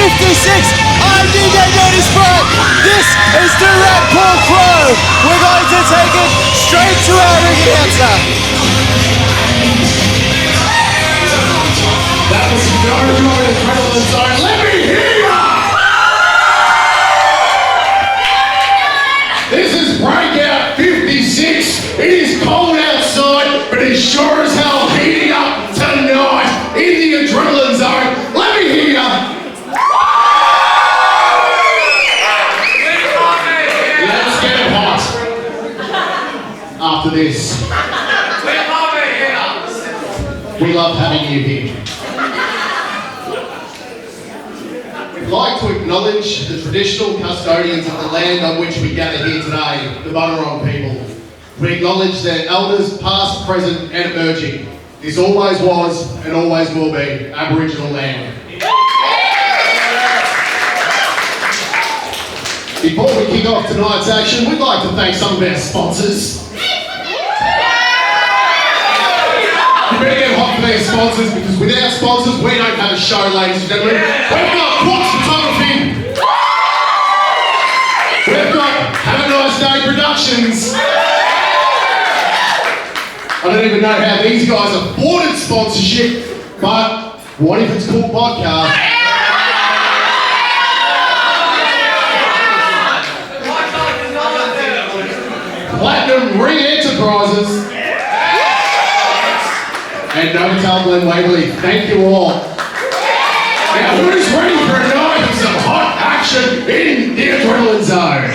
I'm DJ Dirty Sprite. This is Direct Paul Crow. We're going to take it straight to our ring announcer. That was no adrenaline zone. Let me hear ya! This is Breakout 56. It is cold outside, but it's sure as hell heating up tonight in the adrenaline zone. Let me hear ya! Let's get it hot. After this. We love having you here. We'd like to acknowledge the traditional custodians of the land on which we gather here today, the Bunurong people. We acknowledge their elders past, present and emerging. This always was and always will be Aboriginal land. Before we kick off tonight's action, we'd like to thank some of our sponsors. You better get hot for their sponsors, because without sponsors, we don't have a show, ladies and gentlemen. We've got Quartz Photography. We've got Have a Nice Day Productions. I don't even know how these guys afforded sponsorship, but what if it's called podcast? Platinum Ring Enterprises. And Novotel Glen Waverley, thank you all. Now, who's ready for a night of some hot action in the adrenaline zone?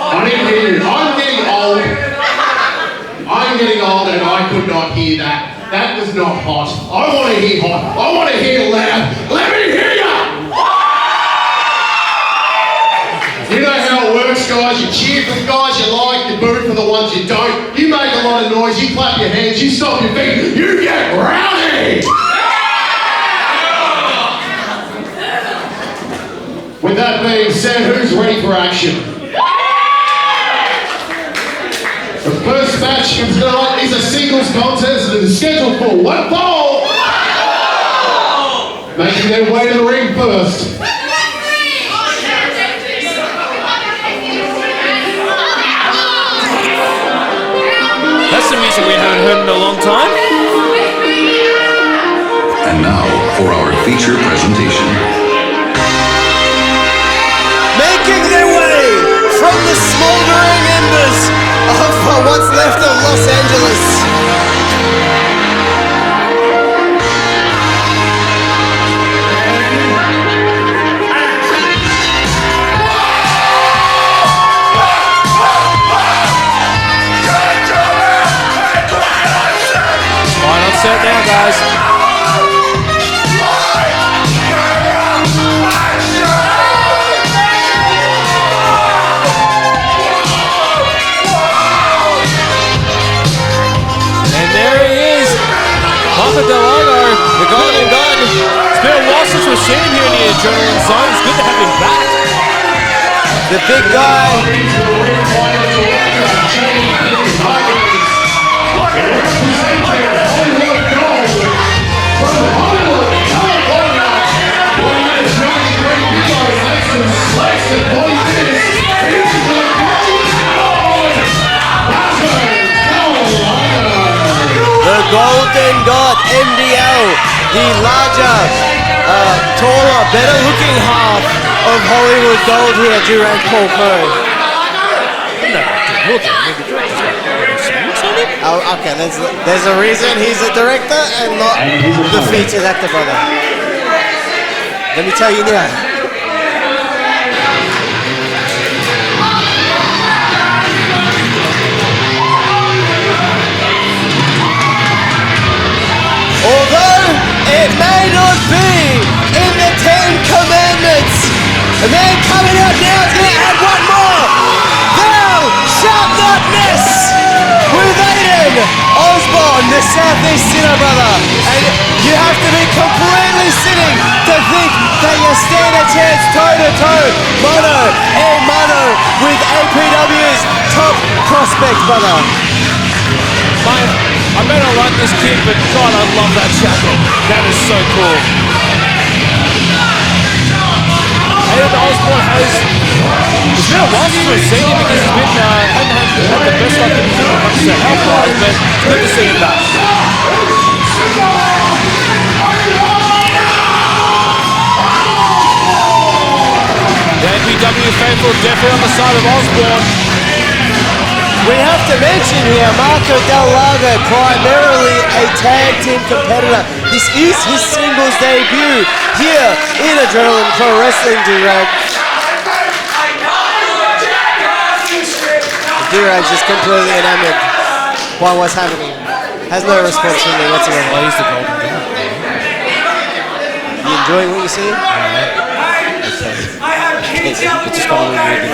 I need to hear you. I'm getting old and I could not hear that. That was not hot. I want to hear hot. I want to hear loud. Let me hear ya! You know how it works, guys. You cheer for the guys you like, you boo for the ones you don't. You make a lot of noise, you clap your hands, you stomp your feet, you get rowdy! With that being said, who's ready for action? The first match of tonight is a singles contest that is scheduled for one fall. Making their way to the ring first. That's some music we haven't heard in a long time. And now for our feature presentation. Making their way from the smoldering embers of what's left of Los Angeles. Sit down, guys. And there he is, Dal Lago, the golden gun. It's been a while since we've seen him here in the adrenaline zone. It's good to have him back. The big guy. The Golden God, MDL, the larger, taller, better looking half of Hollywood Gold here, Durant Paul Crow. Oh, okay, there's a reason he's a director and not the featured actor, brother. Let me tell you now. Although it may not be in the 10 Commandments, the man coming out now is going to add one more. Thou shalt not miss with Aiden Osbourne, the Southeast Sinner brother. And you have to be completely sitting to think that you stand a chance toe-to-toe, mano with APW's top prospect, brother. I may not like this kid, but God, I love that jacket. That is so cool. been a while since we've seen him because he's been, hadn't had the best luck when it comes to health-wise, but it's good to see him back. The APW faithful definitely on the side of Osbourne. We have to mention here, Marco Dal Lago, primarily a tag team competitor. This is his singles debut here in Adrenaline Pro Wrestling, D-Rag. D-Rag's just completely enamored by what's happening. Has no response from me whatsoever. Oh, he's the golden guy. You enjoying what you see? It's just got a little weird.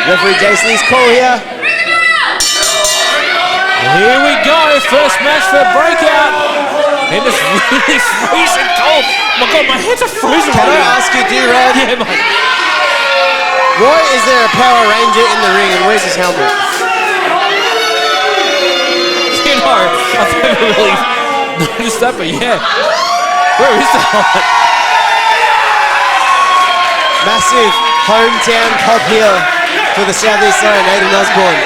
Referee Jason Lee's call here. Here we go, first match for Breakout. In this really freezing cold. Oh my god, my hands are freezing. Can I ask you, D-Rag? Yeah, mate. Why is there a Power Ranger in the ring and where's his helmet? You know, I've never really noticed that, but yeah. Where is the helmet? Massive hometown pop here for the Southeast Zone, Aiden Osbourne.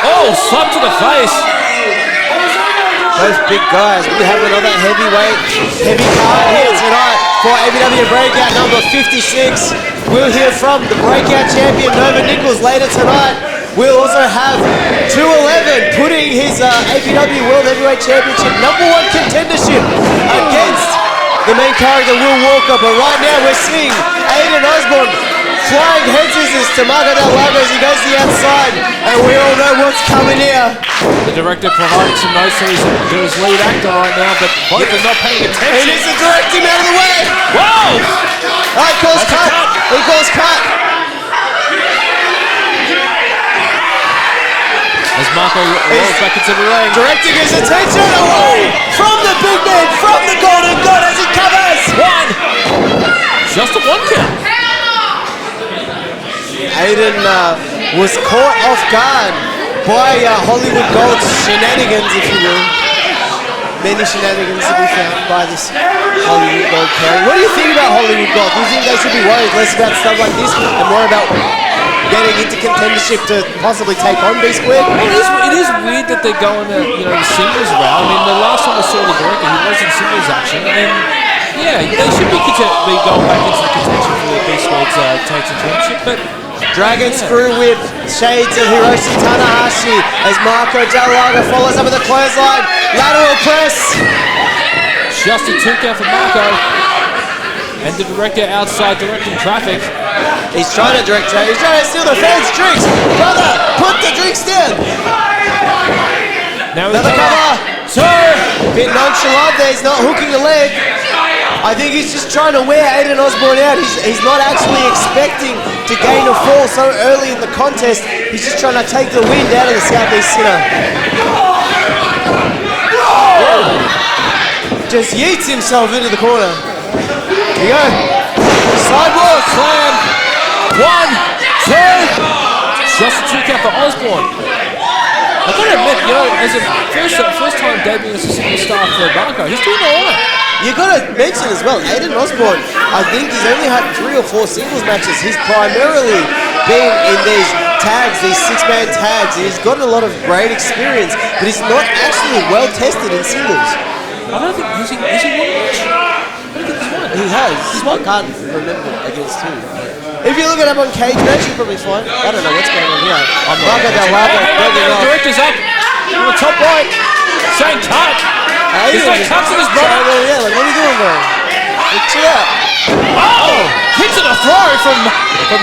Oh, slap to the face. Both big guys. We have another heavy card here tonight for APW Breakout number 56. We'll hear from the Breakout champion, Nicholls, later tonight. We'll also have 211 putting his APW World Heavyweight Championship #1 contendership against the main character, Will Walker. But right now we're seeing Aiden Osbourne flying head scissors to Marco Dal Lago as he goes to the outside. And we all know what's coming here. The director providing some notes so he's his lead actor right now, but both are not paying He attention. needs to direct him out of the way. Whoa! He calls cut. He calls cut. As Marco rolls back into the ring. Directing his attention away from the big man, from the Golden God as he covers. One! Just a one count. Aiden was caught off guard by Hollywood Gold's shenanigans, if you will. Many shenanigans to be found by this Hollywood Gold pairing. What do you think about Hollywood Gold? Do you think they should be worried less about stuff like this and more about getting into contendership to possibly take on B Squared? It is weird that they're going the singles route. I mean, the last time we saw the director, he was in singles action, and yeah, they should be going back into the contention for the B Squared's tag team championship, but. Dragon screw with shades of Hiroshi Tanahashi as Marco Dal Lago follows up with a clothesline. Lateral press. Just a 2 count for Marco. And the director outside directing traffic. He's trying to direct traffic. He's trying to steal the fans' drinks. Brother, put the drinks down. Now another cover. Two. Bit nonchalant there. He's not hooking the leg. I think he's just trying to wear Aiden Osbourne out. He's not actually expecting to gain a fall so early in the contest. He's just trying to take the wind out of the Southeast Sinner. Just yeets himself into the corner. Here we go. Sidewalk Slam. 1, 2. Just a 2 count for Osbourne. I've got to admit, as a first time debuting as a superstar for Marco, he's doing alright. You got to mention as well, Aiden Osbourne, I think he's only had 3 or 4 singles matches. He's primarily been in these tags, these 6-man tags, and he's gotten a lot of great experience, but he's not actually well tested in singles. I don't think, is he won a match? I don't think he's won. He has. I can't remember against who. If you look at him on Cage Match, he's probably fine. I don't know what's going on here. Marco Dal Lago breaking off. The director's up on the top right, saying cut. He's like cuts in his brother. Yeah, like, what are you doing, bro? Chill out. Oh! Hits to the throw from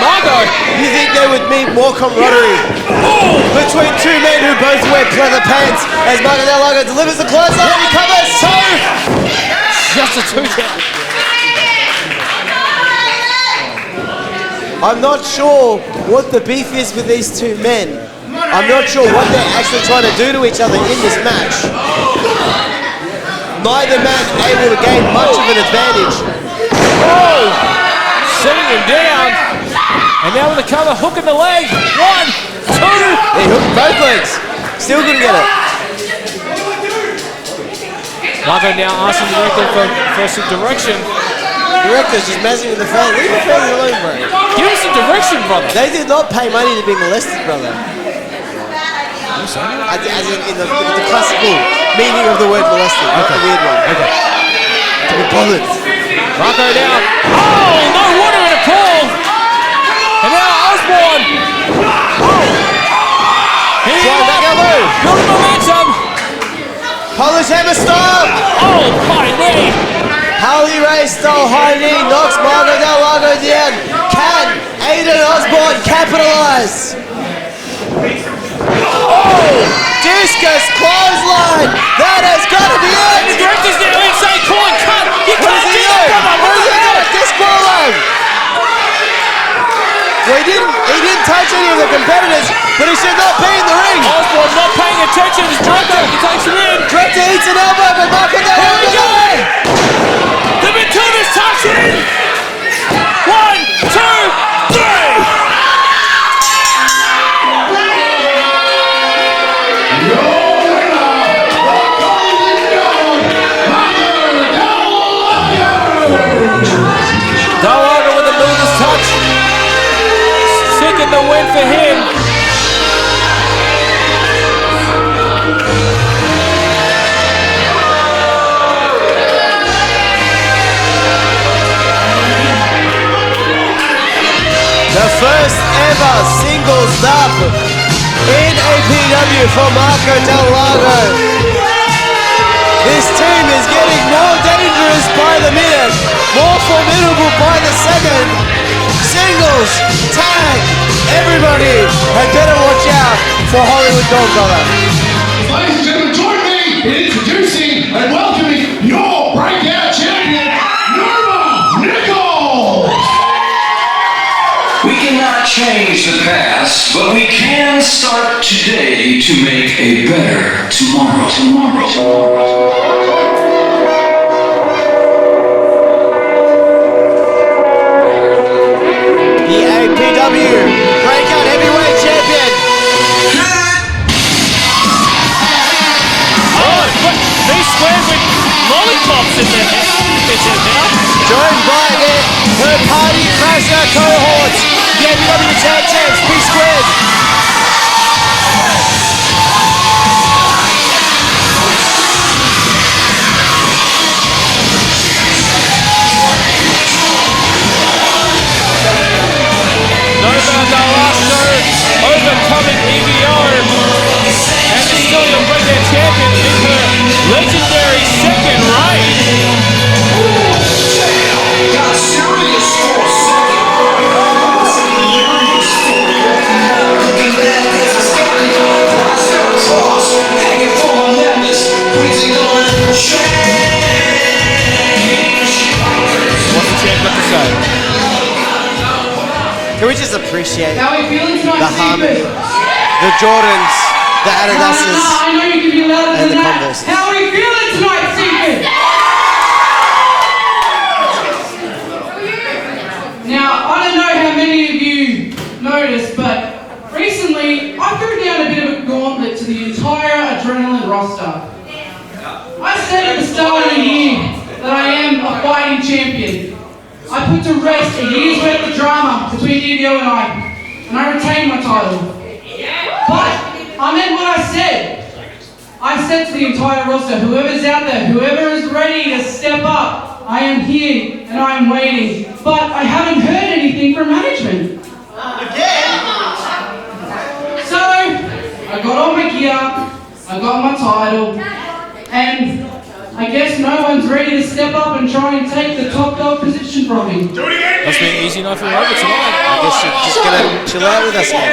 Margo. You think there would be more camaraderie between 2 men who both wear pleather pants as Marco Dal Lago delivers the clothesline. He covers. Just a 2 count. I'm not sure what the beef is with these 2 men. I'm not sure what they're actually trying to do to each other in this match. Neither man able to gain much of an advantage. Oh! Sending him down. And now with the cover, hook in the leg. 1, 2. He hooked both legs. Still couldn't get it. Lago now asking the director for some direction. Director's just messing with the fans. Leave the fans alone, bro. Give us some direction, brother. They did not pay money to be molested, brother. As in the classical meaning of the word molested, not the weird one. Okay. To be bothered. Lago now. Oh, no water in a pool. And now Osbourne. Oh. Building momentum. Polish hammer style. Oh, my knee. Harley Ray style high knee knocks Dal Lago down. Can Aiden Osbourne capitalize? Oh, discus clothesline. That has got to be it. The director's now inside calling cut. You What can't does do he that, do? brother. What does he do? Disqualify. Well, he didn't touch any of the competitors, but he should not be in the ring. Osbourne not paying attention. His director, he takes him in. Director eats an elbow, but back in the Here we go. The Batutas touch in. 1, 2, 3. Dal Lago with the Miller's touch. Seeking the win for him. The first ever singles dub in APW for Dal Lago. This team is getting more dangerous by the minute, more formidable by the second. Singles, tag, everybody had better watch out for Hollywood Dog, brother. Ladies and gentlemen, join me in introducing and welcoming your breakout champion, Nicholls! We cannot change the past, but we can start today to make a better tomorrow. The APW Breakout Heavyweight Champion. Oh, but they swear with lollipops in their bitches now. Joined by her party crasher cohorts, the APW Tag Champs, P Squared. Dal Lago overcoming EVO and still your breakout champion in her legendary second reign. Got serious for a second. Looking back at the story, I still cross, hanging for my madness. Crazy gonna change. What's the champ got to say? Can we just appreciate How are we feeling tonight, the harmony, the Jordans, the Adidases, I know you can be louder and than the that. Converses? How are we feeling tonight, Secret? Now, I don't know how many of you noticed, but recently I threw down a bit of a gauntlet to the entire Adrenaline roster. I said at the start of the year that I am a fighting champion. I put to rest a year's worth of drama between EVO and I retained my title. But I meant what I said. I said to the entire roster, whoever's out there, whoever is ready to step up, I am here and I am waiting. But I haven't heard anything from management. So I got all my gear, I got my title, and I guess no one's ready to step up and try and take the top dog position from me. Must be an easy night for Robert tonight. I guess you're just gonna chill out with us, man.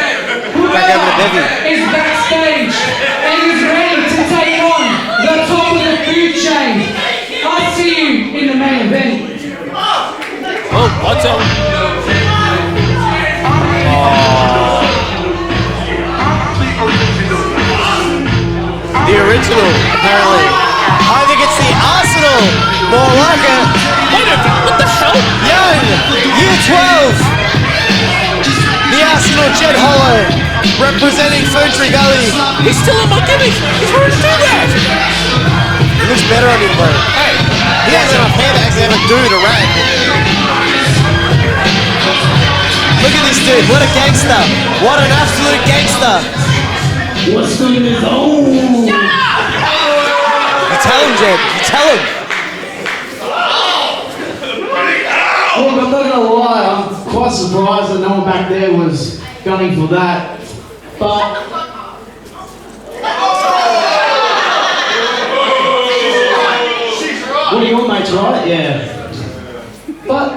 Back over to Bevy. Is backstage and is ready to take on the top of the food chain. I'll see you in the main event. Oh, what's up? The original, apparently. I think it's the Arsenal, more like it. Wait a minute, what the hell? Young, year 12. The Arsenal Jet Hollow, representing Ferntree Gully. He's still in my gimmick. He's ready to do that. looks better on him, bro. Hey, he has enough hair to actually have a dude, a rat. Look at this dude, what a gangster. What an absolute gangster. What's going on? You tell him, Jed, you tell him. Look, I'm not gonna lie, I'm quite surprised that no one back there was gunning for that. But what do you want, mate? Right? Yeah. But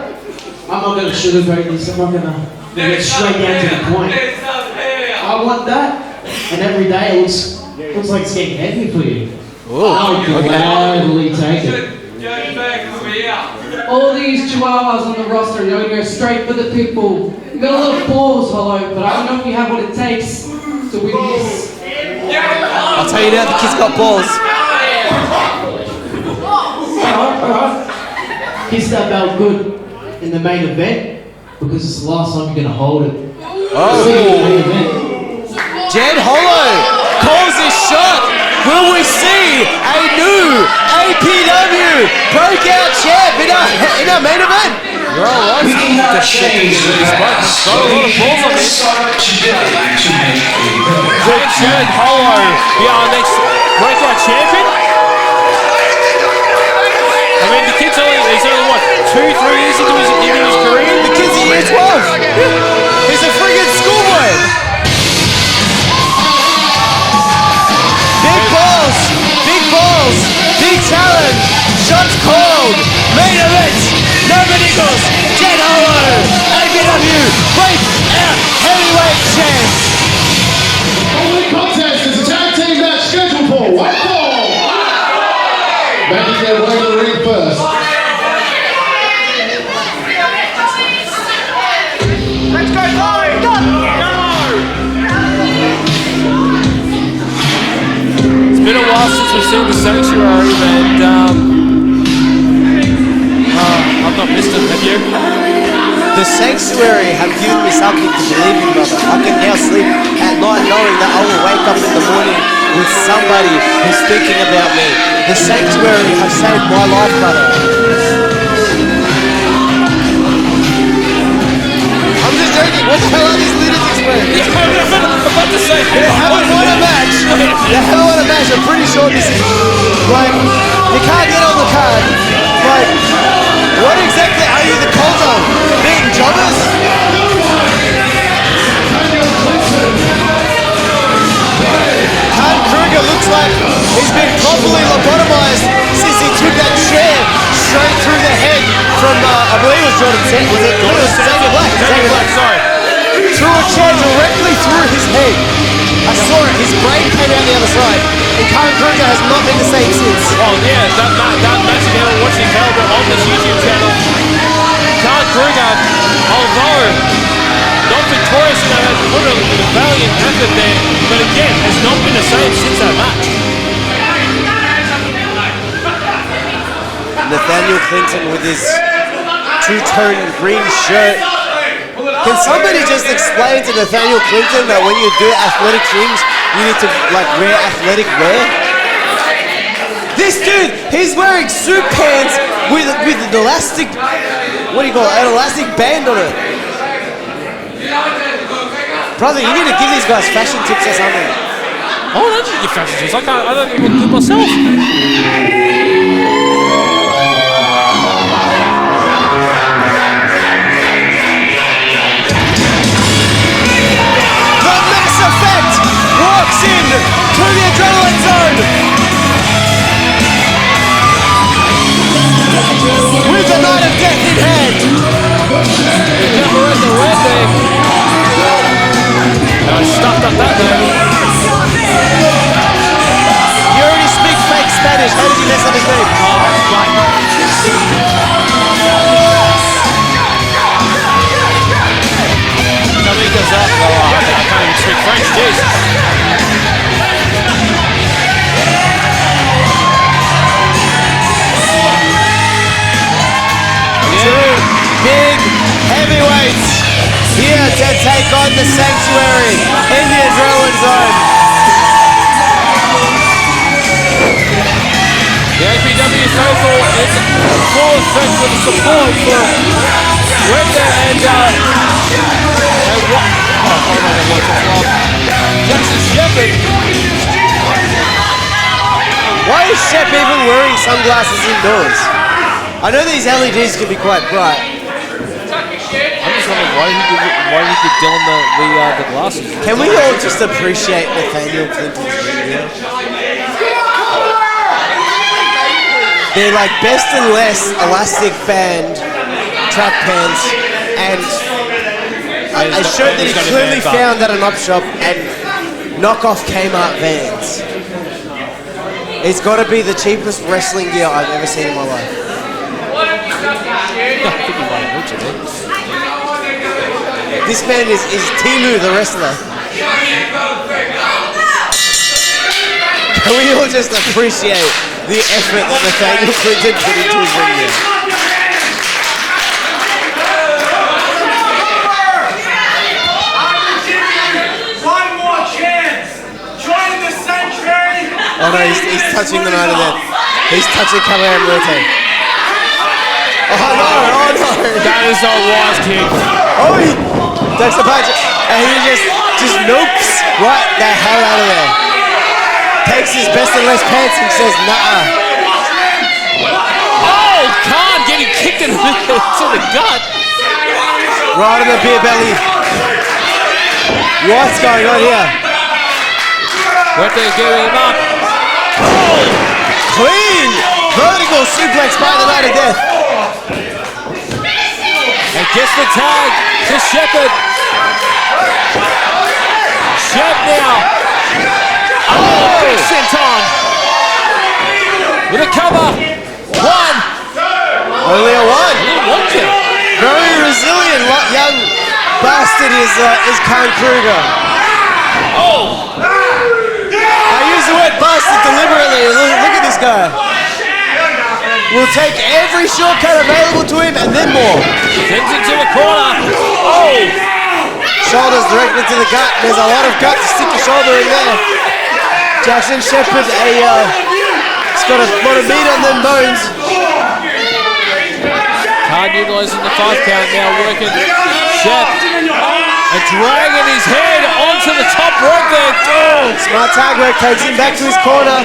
I'm not gonna sugarcoat this. I'm not gonna get straight down to the point. I want that, and every day it looks like it's getting heavy for you. I'll gladly take it. All these chihuahuas on the roster, you're going to go straight for the pit bull. You got a little balls, Hollow, but I don't know if you have what it takes to win this. I'll tell you now, the kid's got balls. Alright. Kiss that belt good in the main event because it's the last time you're going to hold it. Oh. Jed Hollow calls his shot. Will we see a new APW Breakout champ in our main event? You're all right. We cannot change the past, but we can start today to make a better Jed Hollow be our next Breakout champion? I mean, the kid's he's only what, 2-3 years into his career? The kid's in year 12. He's a friggin' schoolboy. Big challenge, shots called, main event, Nicholls, Jed Hollow, APW Breakout Heavyweight Champs. Only contest is a tag team match scheduled for one fall. Making their way to the ring first. Let's go, Hollow, go! It's been a while since we've seen the Sanctuary, and I've not missed it, have you? The Sanctuary have given me something to believe in, brother. I can now sleep at night knowing that I will wake up in the morning with somebody who's thinking about me. The Sanctuary have saved my life, brother. I'm just joking. What the hell are these lunatics, man? I'm about to say, They haven't won a match. They haven't won a match. I'm pretty sure this is like you can't get on the card. Like, what exactly are you the cult of? Being jobbers? Kruger looks like he's been properly lobotomized since he took that chair straight through the head from, I believe it was Jordan Sand. Was it? No, it was Xavier Black. Xavier Black. Sorry. Threw a chair directly through his head. I saw it. His brain came out the other side. And Kruger has not been the same since. Oh yeah, that match again on watching available on this YouTube channel. Kruger, although not victorious, has put a valiant effort there, but again has not been the same since that match. Nathaniel Clinton with his two-tone green shirt. Can somebody just explain to Nathaniel Clinton that when you do athletic things, you need to like wear athletic wear? This dude, he's wearing suit pants with an elastic, what do you call it, an elastic band on it. Brother, you need to give these guys fashion tips or something. Oh, I don't need to give fashion tips. I don't even do it myself. Walks in to the adrenaline zone with the Night of Death in hand. Stuffed up that there. You already speak fake Spanish. How did you mess up his name? Somebody goes up. I can't even speak French. Jesus. Two big heavyweights here to take on the Sanctuary in the adrenaline zone. Yeah, full effect with the support for Wender and Jackson Shepherd. Why is Shep even wearing sunglasses indoors? I know these LEDs can be quite bright. I'm just wondering why he did Dylan the glasses. Can we all just appreciate Nathaniel Clinton's video? They're like best and less elastic band track pants and a shirt that he clearly found at an op shop and knockoff Kmart Vans. It's got to be the cheapest wrestling gear I've ever seen in my life. This man is Timu the wrestler. Can we all just appreciate the effort that Nathaniel Clinton put into his ring gear? One more chance. Join the century. Oh no, he's touching the night of death. He's touching Cameron Muerte. Oh no, oh no. That is a wise kick. Oh, he takes the punch and he just nopes right the hell out of there. Takes his best and less pants and says, nah. Oh, Khan getting kicked in to the gut. Right in the beer belly. What's going on here? What they're giving him up. Oh, clean vertical suplex by the night of death. And gets the tag to Shepherd. Shep now. Oh, big senton. With a cover. One. Only a one. One kill. Very resilient young bastard is Khan Kruger. Oh. I use the word bastard deliberately. Look at this guy. We'll take every shortcut available to him and then more. Sends it to the corner. Oh. Shoulders directly to the gut. There's a lot of gut to stick your shoulder in there. Jackson Shepherd, he's got a lot of meat on them bones. Hard utilising the 5 count now, working Shep and dragging his head onto the top rope there. Oh. Smart tag work takes him back to his corner.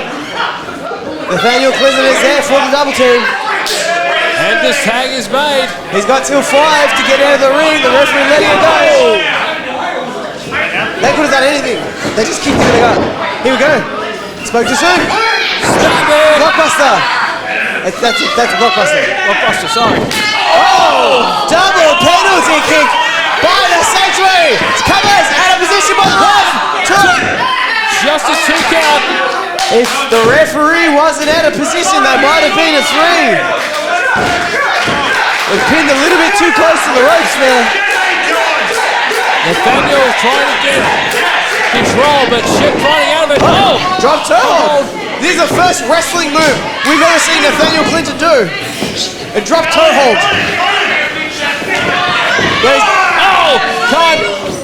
Nathaniel Clinton is there for the double team. And this tag is made. He's got till 5 to get out of the ring. The referee letting it go. They could have done anything. They just kicked him in the gut. Here we go. Spoke too soon. Stop it. Blockbuster. That's Blockbuster. Blockbuster, sorry. Oh! Double penalty kick by the Sanctuary. Covers out of position by the ref. Just a 2 count. If the referee wasn't out of position, that might have been a 3. We've pinned a little bit too close to the ropes there. Nathaniel trying to get control, but Shep finding out of it. Oh! Drop toe hold. This is the first wrestling move we've ever seen Nathaniel Clinton do. A drop toe hold. Oh! Khan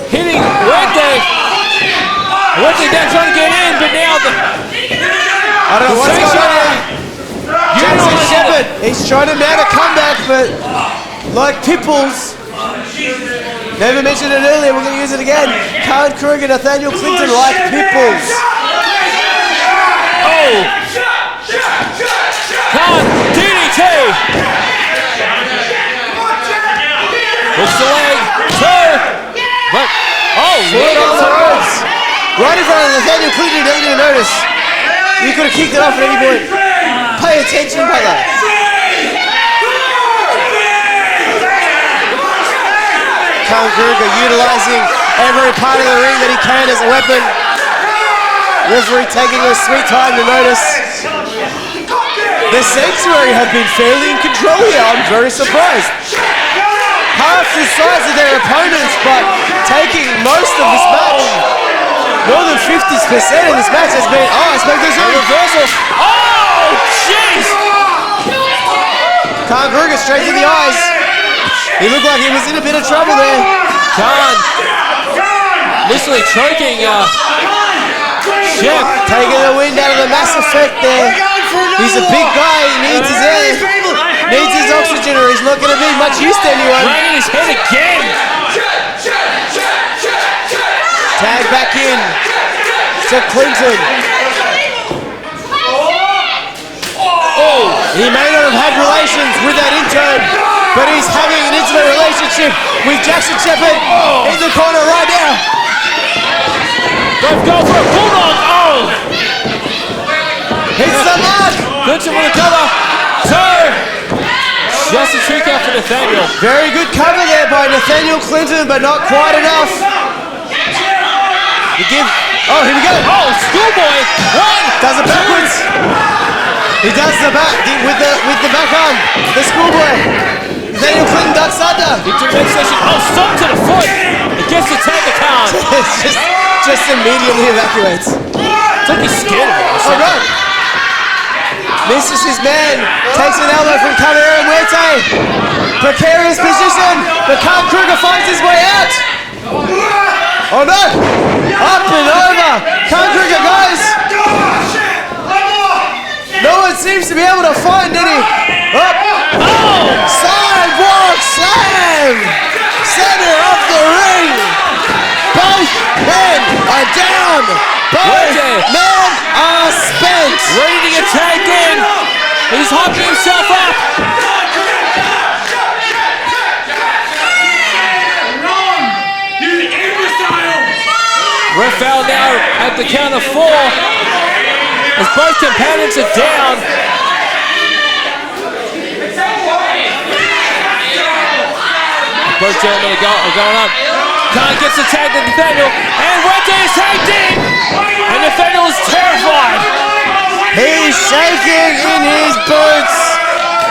hitting Wente. Wente down trying to get in, but now I don't know what's going on here. Jackson Shepherd, he's trying to mount a comeback, but like Pipples, never mentioned it earlier, we're going to use it again. Khan Kruger, Nathaniel Clinton like Pipples. Oh! Khan, DDT! Push the leg, 2! But, oh, Foot on the ropes. Right in front of Nathaniel Clinton, he doesn't even notice. You could have kicked it off at any point. Pay attention, brother. Khan Kruger utilizing every part of the ring that he can as a weapon. Referee taking a sweet time to notice. The Sanctuary have been fairly in control here. I'm very surprised. Half the size of their opponents, but taking most of this match. More than 50% of this match has been. Oh, I spoke this reversal. oh, jeez! Khan Kruger straight to the eyes. He looked like he was in a bit of trouble there. Khan literally choking Shep. Taking the wind out of the Mass Effect there. He's a big guy, he needs his air. Needs his oxygen or he's not going to be much use to anyone. Right in his head again. Tag back in to Clinton. Oh, he may not have had relations with that intern, but he's having an intimate relationship with Jackson Shepherd in the corner right now. Both go for a bulldog. Oh! Hits the mark. Clinton with a cover. Just a trick out for Nathaniel. Very good cover there by Nathaniel Clinton, but not quite enough. You give. Oh, here we go. Oh, schoolboy. One. Does it backwards. He does the back with the back arm. The schoolboy. Nathaniel Clinton ducks under. Into midsection. Oh, stop to the foot. It gets to take the count. It's just immediately evacuates. It's like he's scared of it. All right. Misses his man, takes an elbow from Caballero Muerte. Precarious position, but Khan Kruger finds his way out. Oh no! Up and over! Khan Kruger goes! No one seems to be able to find any. Up! Oh! Sidewalk slam! Center of the ring! Both men are down! Both men are spent! Ready to get tagged in! He's hyping himself up! Ref foul now at the count of 4 as both companions are down. Both gentlemen are going up. Khan gets the tag to Nathaniel, and Muerte is tagged in! And Nathaniel is terrified! He's shaking in his boots!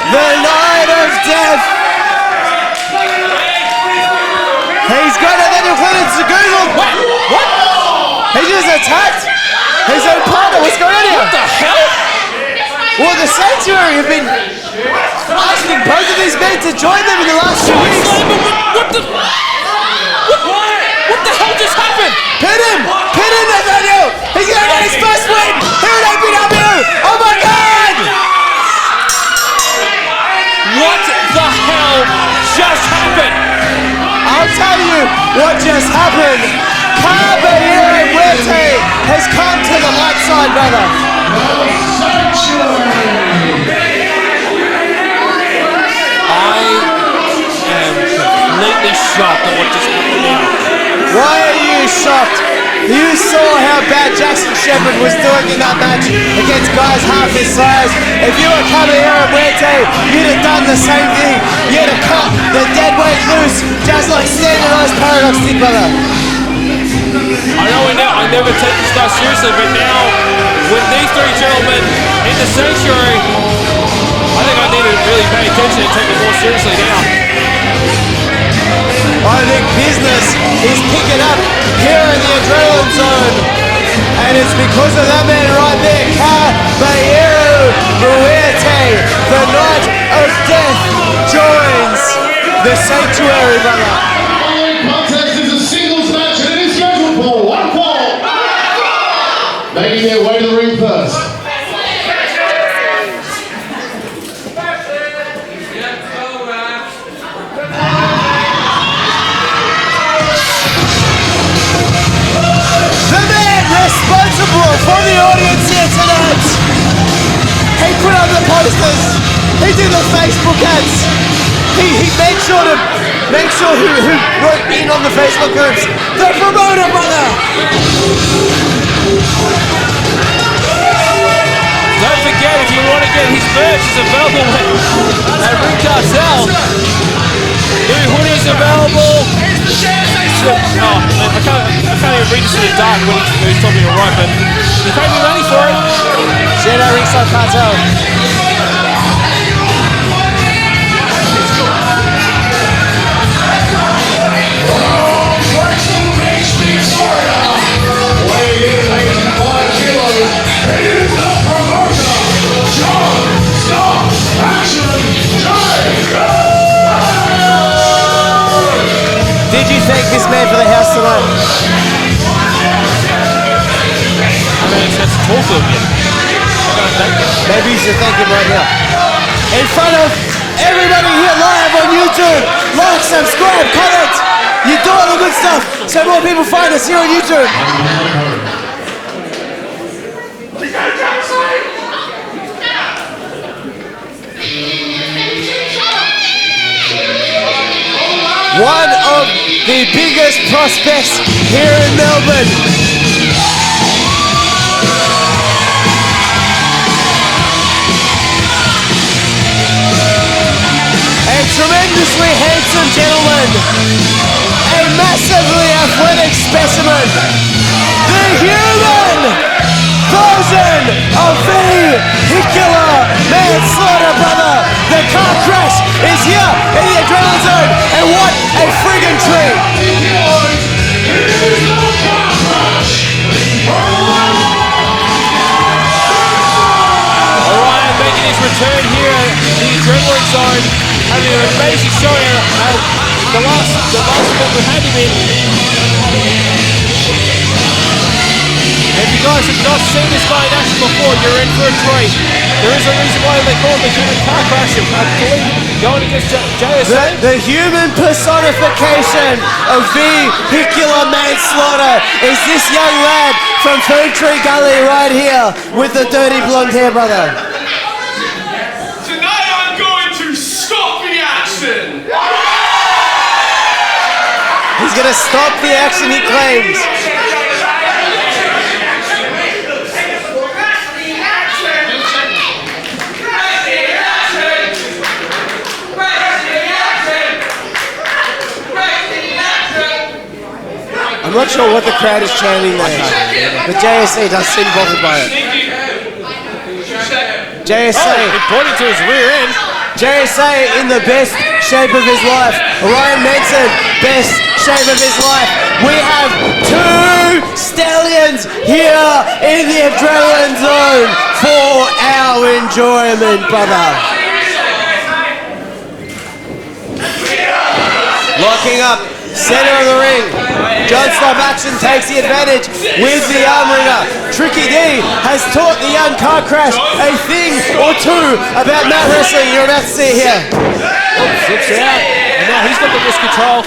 The night of death! He's got Nathaniel Clinton to Google! What? He just attacked his own partner! What's going on here? What the hell? Well, the Sanctuary have been asking both of these men to join them in the last 2 weeks! What the hell just happened? Pin him! Pin him, Nathaniel! He's gonna get his first win here at APW! Oh my God! What the hell just happened? I'll tell you what just happened. Caballero Muerte has come to the light side, brother. I am completely shocked at what just happened now. Why are you shocked? You saw how bad Jackson Shepherd was doing in that match against guys half his size. If you were Caballero Muerte, you'd have done the same thing. You'd have cut the dead weight loose, just like standardized Paradox did, brother. I know I never take this guy seriously, but now with these 3 gentlemen in the Sanctuary, I think I need to really pay attention and take it more seriously now. I think business is picking up here in the Adrenaline Zone. And it's because of that man right there, Caballero Muerte. The Night of Death joins the Sanctuary, brother. The contest is a singles match and it is scheduled for 1 fall. Making their way to the ring first. Responsible for the audience here tonight. He put up the posters. He did the Facebook ads. He made sure to who wrote in on the Facebook groups. The promoter, brother. Don't forget, if you want to get his merch, it's available at Ring Cartel. New hoodies available. Oh, man, I can't even read this in the dark when he's talking all right, but he paid me money for it. Jedi Ringside Cartel. Did you thank this man for the house tonight? I mean, it's to talk to him yet. I'm going to thank him. Maybe you should thank him right now. In front of Everybody here live on YouTube, like, subscribe, comment. You do all the good stuff so more people find us here on YouTube. One of the biggest prospects here in Melbourne. A tremendously handsome gentleman. A massively athletic specimen. The human version of vehicular manslaughter, brother. The car crash is here in the adrenaline zone, and what a friggin' treat! Orion making his return here in the adrenaline zone, having an amazing showing at the last event we had him in. If you guys have not seen this guy in action before, you're in for a treat. There is a reason why they call him the human car crash. I believe going against JSA. The human personification of vehicular manslaughter is this young lad from Food Tree Gully right here with the dirty blonde hair, brother. Tonight I'm going to stop the action! He's gonna stop the action, he claims. I'm not sure what the crowd is chanting there, but JSA does seem bothered by it. JSA, pointing to his rear end. JSA in the best shape of his life. Orion Manson, best shape of his life. We have two stallions here in the adrenaline zone for our enjoyment, brother. Locking up, center of the ring. John Stop Action takes the advantage with the arm ringer. Tricky D has taught the young car crash a thing or two about mat wrestling. You're about to see here. Zips out, and now he's got the wrist control.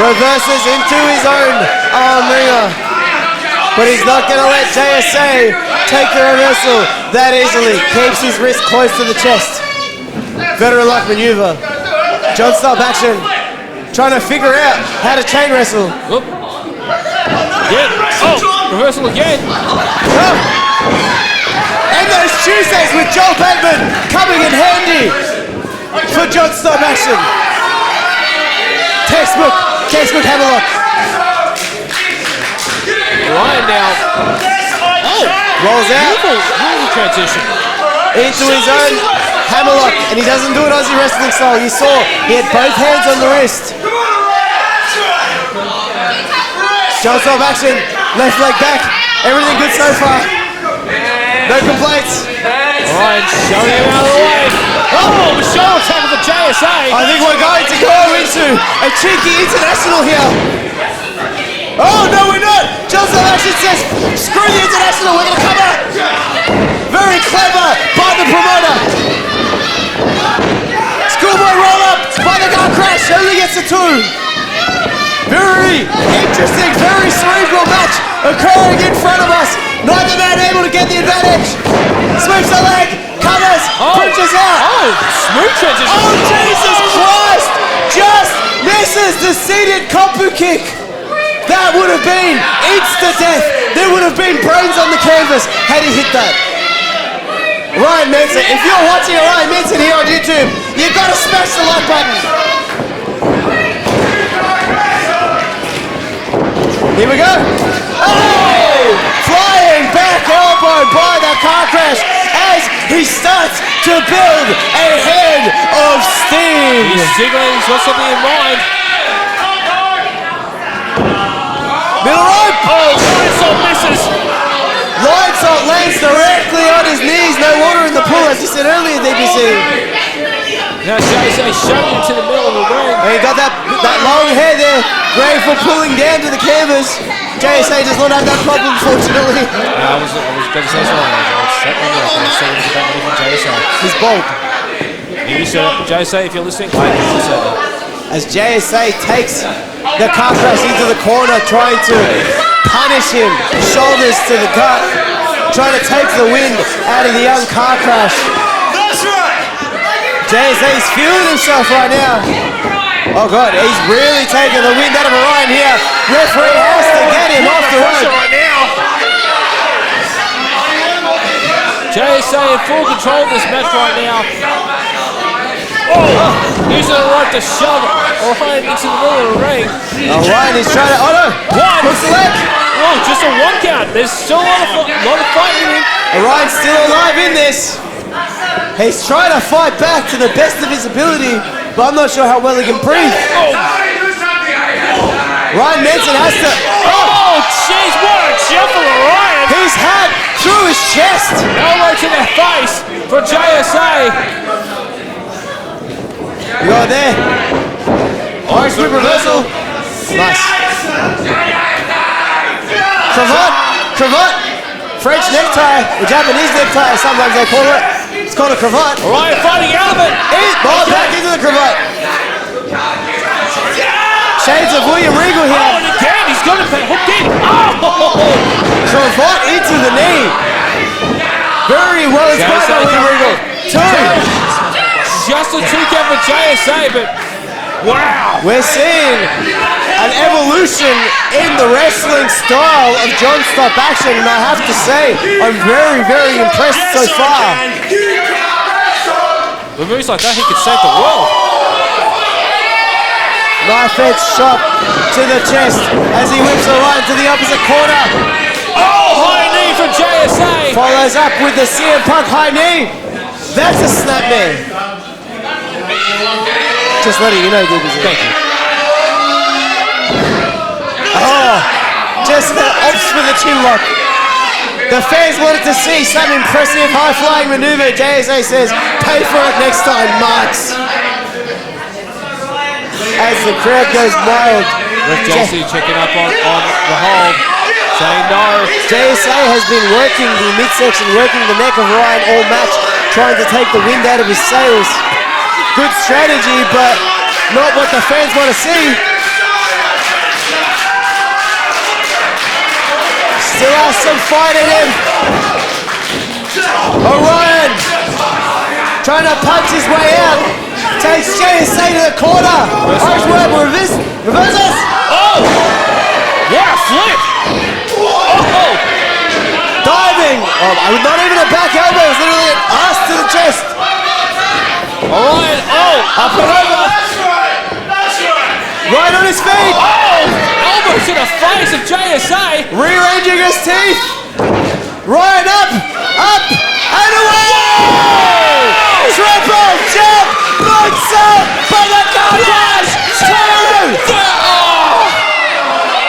Reverses into his own arm ringer. But he's not going to let JSA take the reversal that easily. Keeps his wrist close to the chest. Veteran-like maneuver. John Stop Action trying to figure out how to chain wrestle. Oop. Yeah. Oh, reversal again. Oh. And those Tuesdays with Joel Bateman coming in handy for John Stop Action. Textbook hammerlock. Ryan now. Oh, rolls out. Beautiful transition. Into his own hammerlock, and he doesn't do it Aussie wrestling style. You saw he had both hands on the wrist. John Stop Action, left leg back. Everything good so far. No complaints. Ryan showing him out of the way. Oh, the shoulder tackle for JSA. I think we're going to go into a cheeky international here. Oh, no, we're not. John Stop Action says, screw the international, we're going to come out. Very clever by the promoter. Schoolboy roll up by the car crash. Only gets a 2. Very interesting, very cerebral match occurring in front of us. Neither man able to get the advantage. Sweeps the leg, covers, punches out. Oh, smooth transition. Oh, Jesus Christ! Just misses the seated Kompu kick. That would have been insta-death. There would have been brains on the canvas had he hit that. Ryan Manson, if you're watching Ryan Manson here on YouTube, you've got to smash the like button. Here we go. Oh! Flying back elbow by the car crash as he starts to build a head of steam. He's jiggling, he's got something in mind. Middle rope. Oh, Lionsault misses. Lionsault lands directly on his knees. No water in the pool, as you said earlier, DBC. Now JSA shoving him to the middle of the ring. And he got that long hair there, great for pulling down to the canvas. JSA does not have that problem, fortunately. I was going to say something. He's bald. You said it. JSA, if you're listening, I said it. As JSA takes the car crash into the corner, trying to punish him, shoulders to the gut, trying to take the wind out of the young car crash. That's right! JSA's feeling himself right now. Oh God, he's really taking the wind out of Orion here. Referee has to get him off the road. Right now. JSA in full control of this match right now. Oh, using the right to shove Orion into the middle of the ring. Orion is trying to, oh no, One. hooks the leg. Oh, just a one count. There's still a lot of fighting in him. Orion's still alive in this. He's trying to fight back to the best of his ability, but I'm not sure how well he can breathe. Ryan Manson has to, Oh, jeez, what a jump for Orion. he's had through his chest. Elbow to the face for JSA. You got there. Orange whip reversal. Nice. Cravat. French necktie, or Japanese necktie, sometimes they call it. It's called a cravat. Orion fighting out of it. Back into the cravat. Shades of William Regal Oh, here. and again, he's got it hooked in. Oh! Cravat into the knee. Very well inspired by William Regal. Two. Just a 2 count for JSA, but wow. We're seeing an evolution in the wrestling style of John Stop action, and I have to say, I'm very, very impressed so far. With moves like that, he could save the world. Knife edge shot to the chest as he whips Orion to the opposite corner. Oh, high knee for JSA. Follows up with the CM Punk high knee. That's a snapmare. Just letting you know, DBZ. Thank you. Oh, just opts for the chin lock. The fans wanted to see some impressive high-flying maneuver. JSA says, pay for it next time, Marks. As the crowd goes wild. With JSA checking up on the hold, saying no. JSA has been working the midsection, working the neck of Ryan all match, trying to take the wind out of his sails. Good strategy, but not what the fans want to see. Still has some fight in him. Orion trying to punch his way out. Takes JSA to the corner. Irish word reverses. Oh! What a flip! Oh! Diving. Oh, not even a back elbow. It was literally an ass to the chest. Orion, Up and over. Right on his feet. Oh! Elbow to the face of JSA. Rearranging his teeth. Ryan up, and away! Triple jump, moonsault for the Cardinals. 2.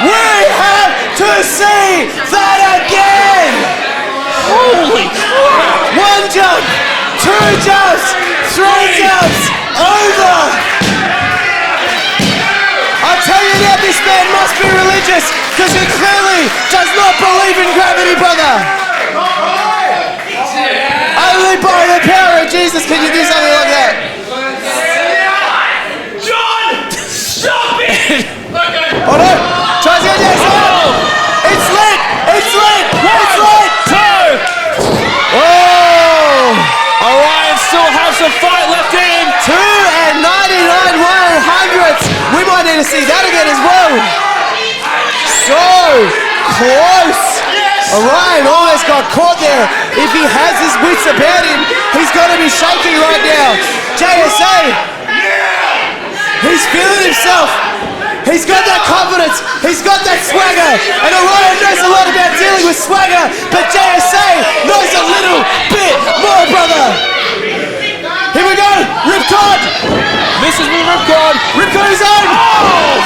We have to see that again. Holy crap! 1 jump, 2 jumps, 3 jumps, over. I'll tell you now, this man must be religious, because he clearly does not believe in gravity, brother. Only by the power of Jesus can you do something like that. John! Stop it! Oh no! Tries to get It's lit! It's lit! It's lit! 2! Oh! Orion still has some fight left in him. 2 and 99/100ths. We might need to see that again as well. So close. Orion almost got caught there. If he has his wits about him, he's got to be shaking right now. JSA, he's feeling himself. He's got that confidence. He's got that swagger. And Orion knows a lot about dealing with swagger, but JSA knows a little bit more, brother. Here we go. Ripcord. Misses with Ripcord. Ripcord his own. Oh!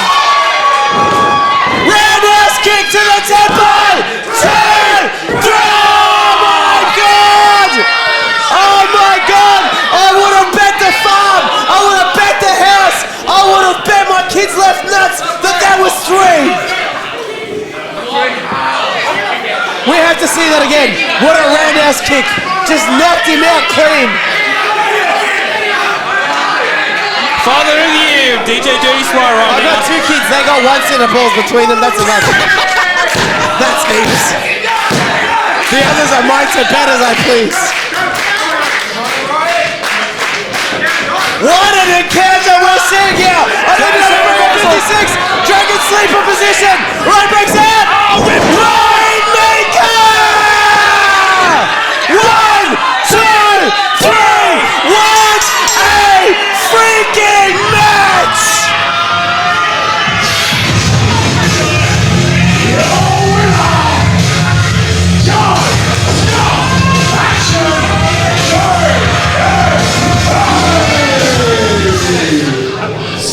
Roundhouse kick to the temple. 2, 3. Oh my God! Oh my God! I would have bet the farm. I would have bet the house. I would have bet my kids left nuts that was 3. We have to see that again. What a roundhouse kick. Just knocked him out clean. Father of the Year, DJ Dirty Spyro. I've got two kids, they got 1 cent of balls between them, that's enough. That's heaps. The others are mine to bet as I please. What an encounter we're seeing here! I think it's number 56, Dragon Sleeper position! Right breaks out! Oh, with Rainmaker! 1, 2, 3! What a freaking match!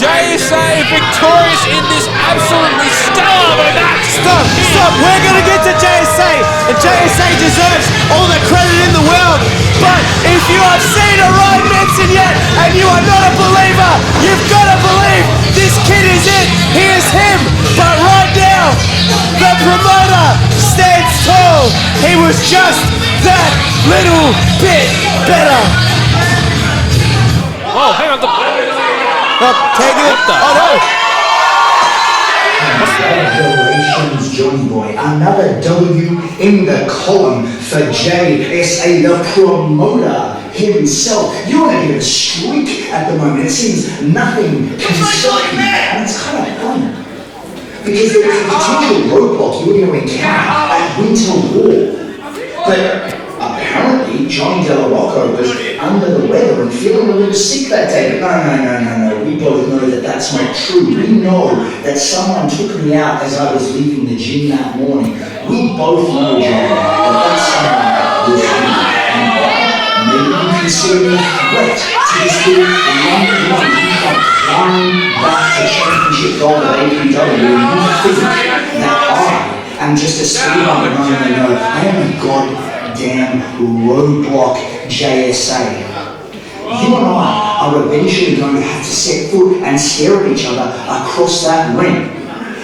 JSA victorious in this absolutely stellar match. Stop! We're gonna get to JSA, and JSA deserves all the credit in the world. But if you have seen a Ryan Benson yet, and you are not a believer, you've got to believe this kid is it. He is him. But right now, the promoter stands tall. He was just that little bit better. Oh, hang on. Taking it. Oh no! Congratulations, Johnny Boy. Another W in the column for JSA, the promoter himself. You're on a bit of a streak at the moment. It seems nothing can stop you. And it's kind of fun. Because there was a potential roadblock you were going to encounter at Winter War. But apparently, Johnny Dal Lago was under the weather and feeling a little sick that day. But no. We both know that that's not true. We know that someone took me out as I was leaving the gym that morning. We both know, Johnny, that someone was you. And maybe you consider me a threat to this little one who can climb back to championship gold at APW, and you think that I am just a speed bump. No. I am a goddamn roadblock JSA. You and I are eventually going to have to set foot and stare at each other across that ring.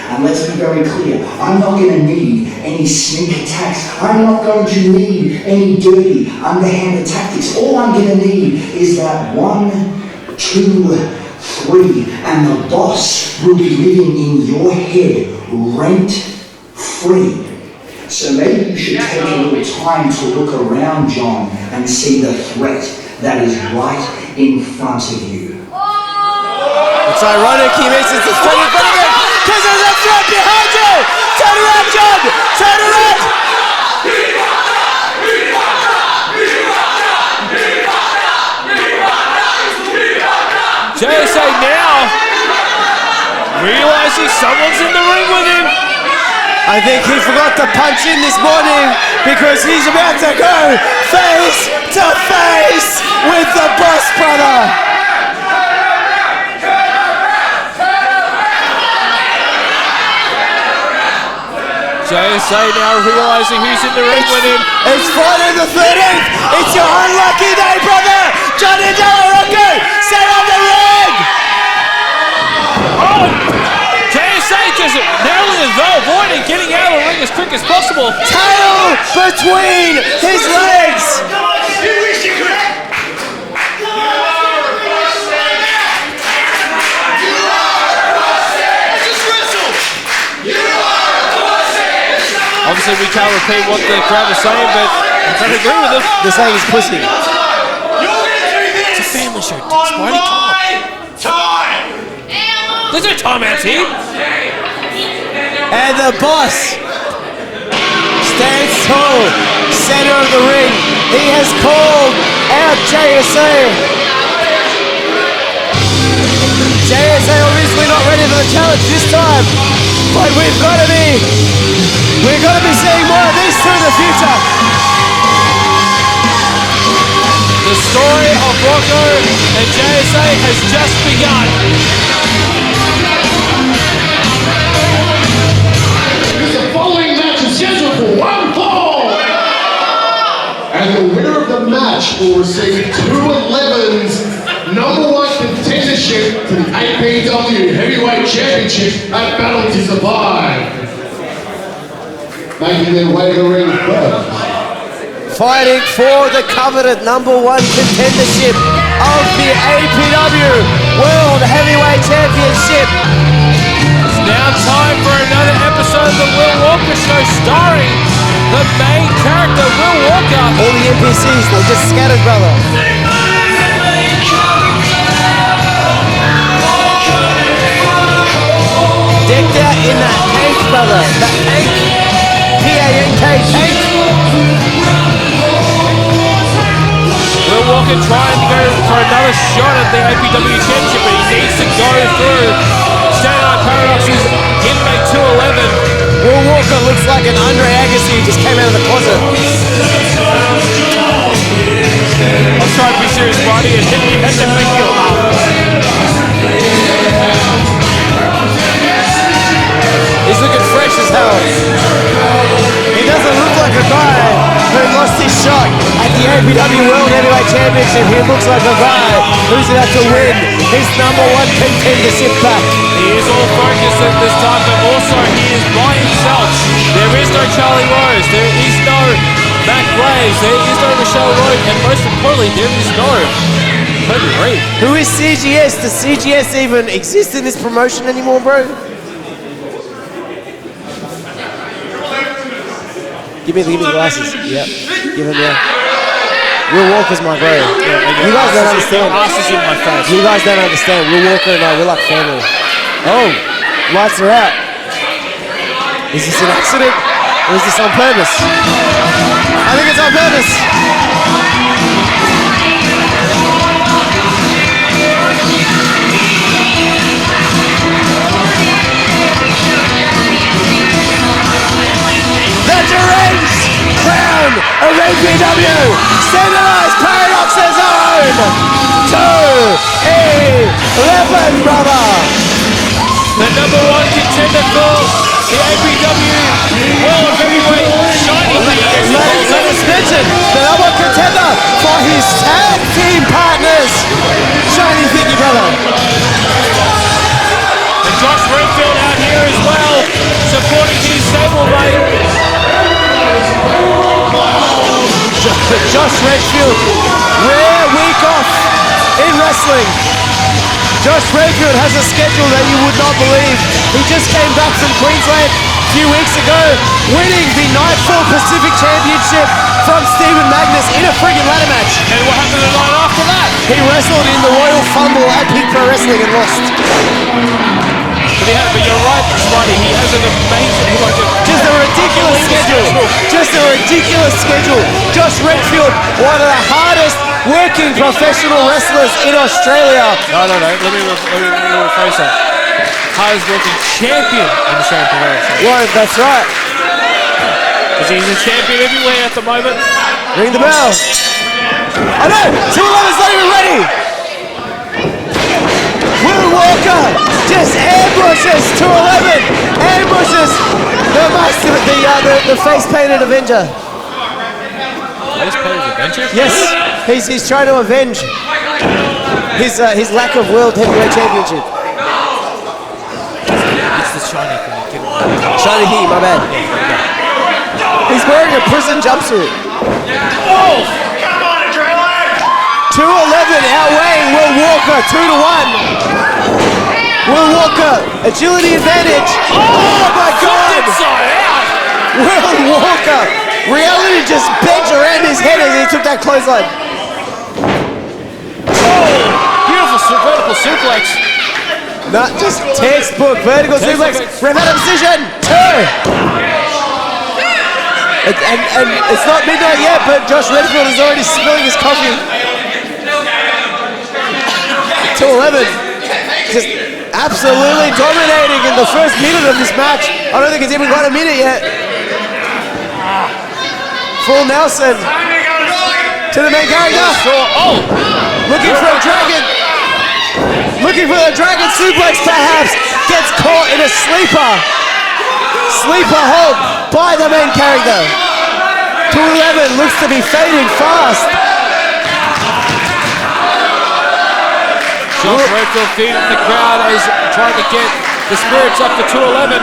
And let's be very clear, I'm not going to need any sneak attacks. I'm not going to need any dirty, underhanded tactics. All I'm going to need is that 1, 2, 3, and the boss will be living in your head rent-free. So maybe you should take a little time to look around, John, and see the threat that is right in front of you. It's ironic he makes it to straight in front of him because there's a threat behind you! Turn around, John! Turn around! JSA now realizing someone's in the ring with him. I think he forgot to punch in this morning because he's about to go face to face with the Boss Brother. JSA now realizing who's in the ring with him. It's Friday the 13th. It's your unlucky day, brother. Johnny Dal Lago, set on the ring. Oh, JSA just narrowly as though avoiding getting out of the ring as quick as possible. Tail between his legs. Obviously, we can't repeat what the crowd is saying, but I don't agree with them. They're saying he's pussy. It's a family show. Spidey, come on. There's no timeouts here. And the boss stands tall, center of the ring. He has called out JSA. JSA obviously not ready for the challenge this time, but we've got to be seeing more of this through the future. The story of Rocco and JSA has just begun. The following match is scheduled for 1 fall. And the winner of the match will receive 211's #1 contendership to the APW Heavyweight Championship at Battle to Survive. Making their way to the ring first, fighting for the coveted #1 contendership of the APW World Heavyweight Championship. It's now time for another episode of the Will Walker Show, starring the main character, Will Walker. All the NPCs, they just scattered, brother. Decked out in that tank, brother. That tank. P-A-N-K, tank. Will Walker trying to go for another shot at the APW Championship, but he needs to go through Saturday Night Paradox's Inmate 211. Will Walker looks like an Andre Agassi who just came out of the closet. I'll try to be serious, Roddy, and you had to make me laugh. He's looking fresh as hell. He doesn't look like a guy who lost his shot at the APW World Heavyweight Championship. He looks like a guy who's about to win his #1 contendership back. He is all focused at this time, but also he is by himself. There is no Charlie Rose, there is no Matt Graves, there is no Michelle Rowe, and most importantly, there is no Toby Reed. Who is CGS? Does CGS even exist in this promotion anymore, bro? Give me the glasses. Yep. Give him, yeah. Will Walker's my bro. You guys don't understand. Asses in my face. You guys don't understand. Will Walker and I, we're like family. Oh, lights are out. Is this an accident? Or is this on purpose? I think it's on purpose. The deranged crown of APW Centralized Paradox's own 2-11, brother. The #1 contender for the APW World Heavyweight Shiny Heat. Let us mention the #1 contender for his tag team partners, Shiny Thingy, brother. And Josh Redfield out here as well, supporting his stablemate. Josh Redfield, we're week off in wrestling. Josh Redfield has a schedule that you would not believe. He just came back from Queensland a few weeks ago, winning the Nightfall Pacific Championship from Stephen Magnus in a friggin' ladder match. And what happened the night after that? He wrestled in the Royal Fumble at Peak Pro Wrestling and lost. But you're right, Smarty, he has an amazing, just a ridiculous schedule. Just a ridiculous schedule. Josh Redfield, one of the hardest working professional wrestlers in Australia. No, let me rephrase that. Hardest working champion in Australian promotion. Well, that's right. Because he's a champion everywhere at the moment. Ring the bell. I know, 211's not even ready. Will Walker just ambushes 211. Ambushes the face-painted Avenger. Face-painted Avenger? Yes, he's trying to avenge his lack of World Heavyweight Championship. It's the shiny thing. Shiny Heat, my bad. He's wearing a prison jumpsuit. Oh! Come on, Adrenaline! 211 outweighing Will Walker, 2-1. Will Walker, agility advantage. Oh my God! Will Walker, reality just bent around his head as he took that clothesline. Oh, beautiful vertical suplex. Not just textbook vertical suplex. Remote decision. 2. And it's not midnight yet, but Josh Redfield is already spilling his coffee. 211. Just absolutely dominating in the first minute of this match. I don't think it's even got a minute yet. Full Nelson to the main character. Oh, looking for a dragon. Looking for the dragon suplex perhaps. Gets caught in a sleeper. Sleeper hold by the main character. 211 looks to be fading fast. Josh Redfield feeding the crowd as trying to get the spirits up to 211.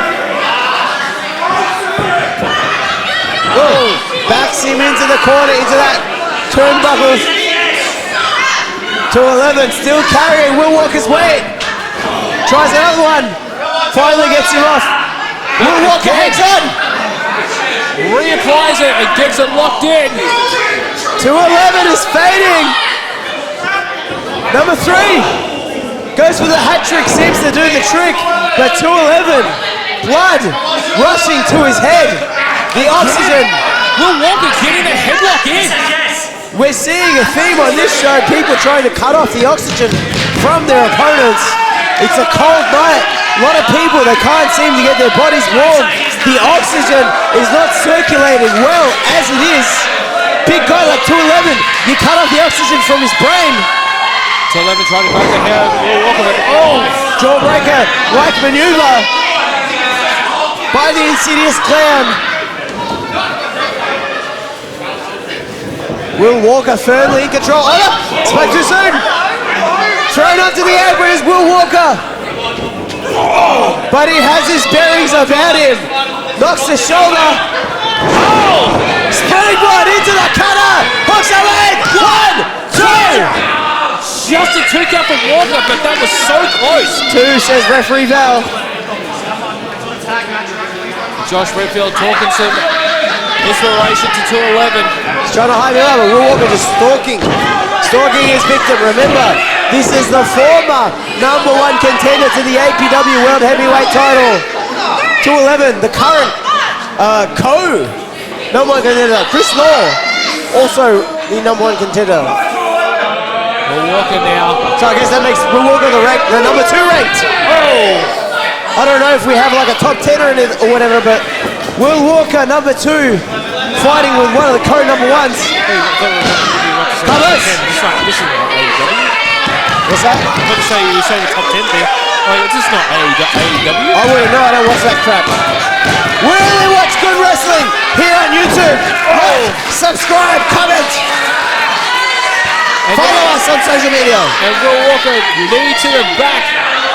Whoa. Backs him into the corner, into that turnbuckle. 211 still carrying Will Walker's weight. Tries another one. Finally gets him off. Will Walker hangs on. Reapplies it and gets it locked in. 211 is fading. Number 3 goes for the hat trick, seems to do the trick, but 211, blood rushing to his head. The oxygen. Will Walker getting the headlock in. We're seeing a theme on this show, people trying to cut off the oxygen from their opponents. It's a cold night. A lot of people, they can't seem to get their bodies warm. The oxygen is not circulating well as it is. Big guy like 211, you cut off the oxygen from his brain. 211 trying to break the hair of Will Walker, but Jawbreaker, like maneuver by the Insidious Clown. Will Walker firmly in control. Oh no! Spoke too soon! Thrown onto the apron is Will Walker. But he has his bearings about him. Knocks the shoulder. Springboard into the cutter. Hooks the leg. 1, 2. Just a 2 count from Walker, but that was so close. 2, says referee Val. Josh Redfield talking some inspiration to 211. He's trying to hide him up, but Will Walker just stalking his victim. Remember, this is the former #1 contender to the APW World Heavyweight title. 211, the current #1 contender, Chris Law, also the #1 contender. Will Walker now. So I guess that makes Will Walker the #2 ranked. I don't know if we have like a top 10 or whatever, but Will Walker #2 fighting with one of the co-#1s. Carlos. This is not AEW. What's that? I was about to say, you were saying the top 10 there. Like, it's just not AEW. I wouldn't know, I don't watch that crap. Really watch good wrestling here on YouTube. Subscribe, comment. Follow us on social media. And Will Walker knee to the back,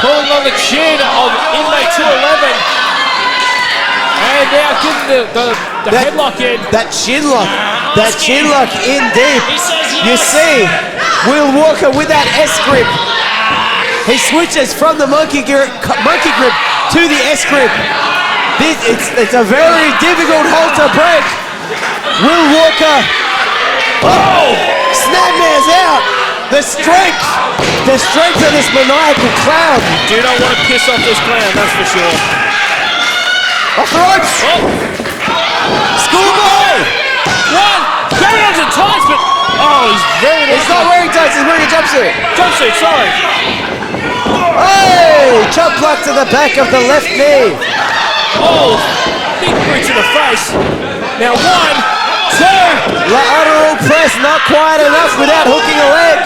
pulling on the chin of inmate 211. And now getting the headlock in. That chin lock in deep. You see, Will Walker with that S grip. He switches from the monkey grip to the S grip. It's a very difficult hold to break. Will Walker. Snapmare's out. The strength of this maniacal clown. Do not want to piss off this clown, that's for sure. Off the ropes. Schoolboy. One. Going on to tights, but he's not wearing tights. He's wearing a jumpsuit. Jumpsuit, sorry. Hey, chop block to the back of the left knee. Big boot to the face. Now 1, 2. Lateral press, not quite enough without hooking a leg.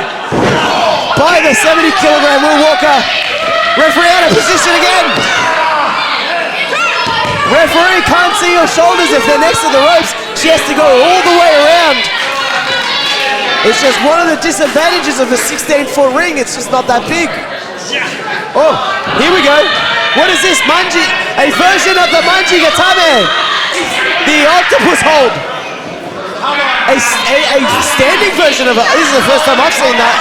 By the 70-kilogram Will Walker. Referee out of position again. Referee can't see your shoulders if they're next to the ropes. She has to go all the way around. It's just one of the disadvantages of a 16-foot ring. It's just not that big. Oh, here we go. What is this, Manji? A version of the Manji Gatame. The octopus hold. A standing version of it. This is the first time I've seen that.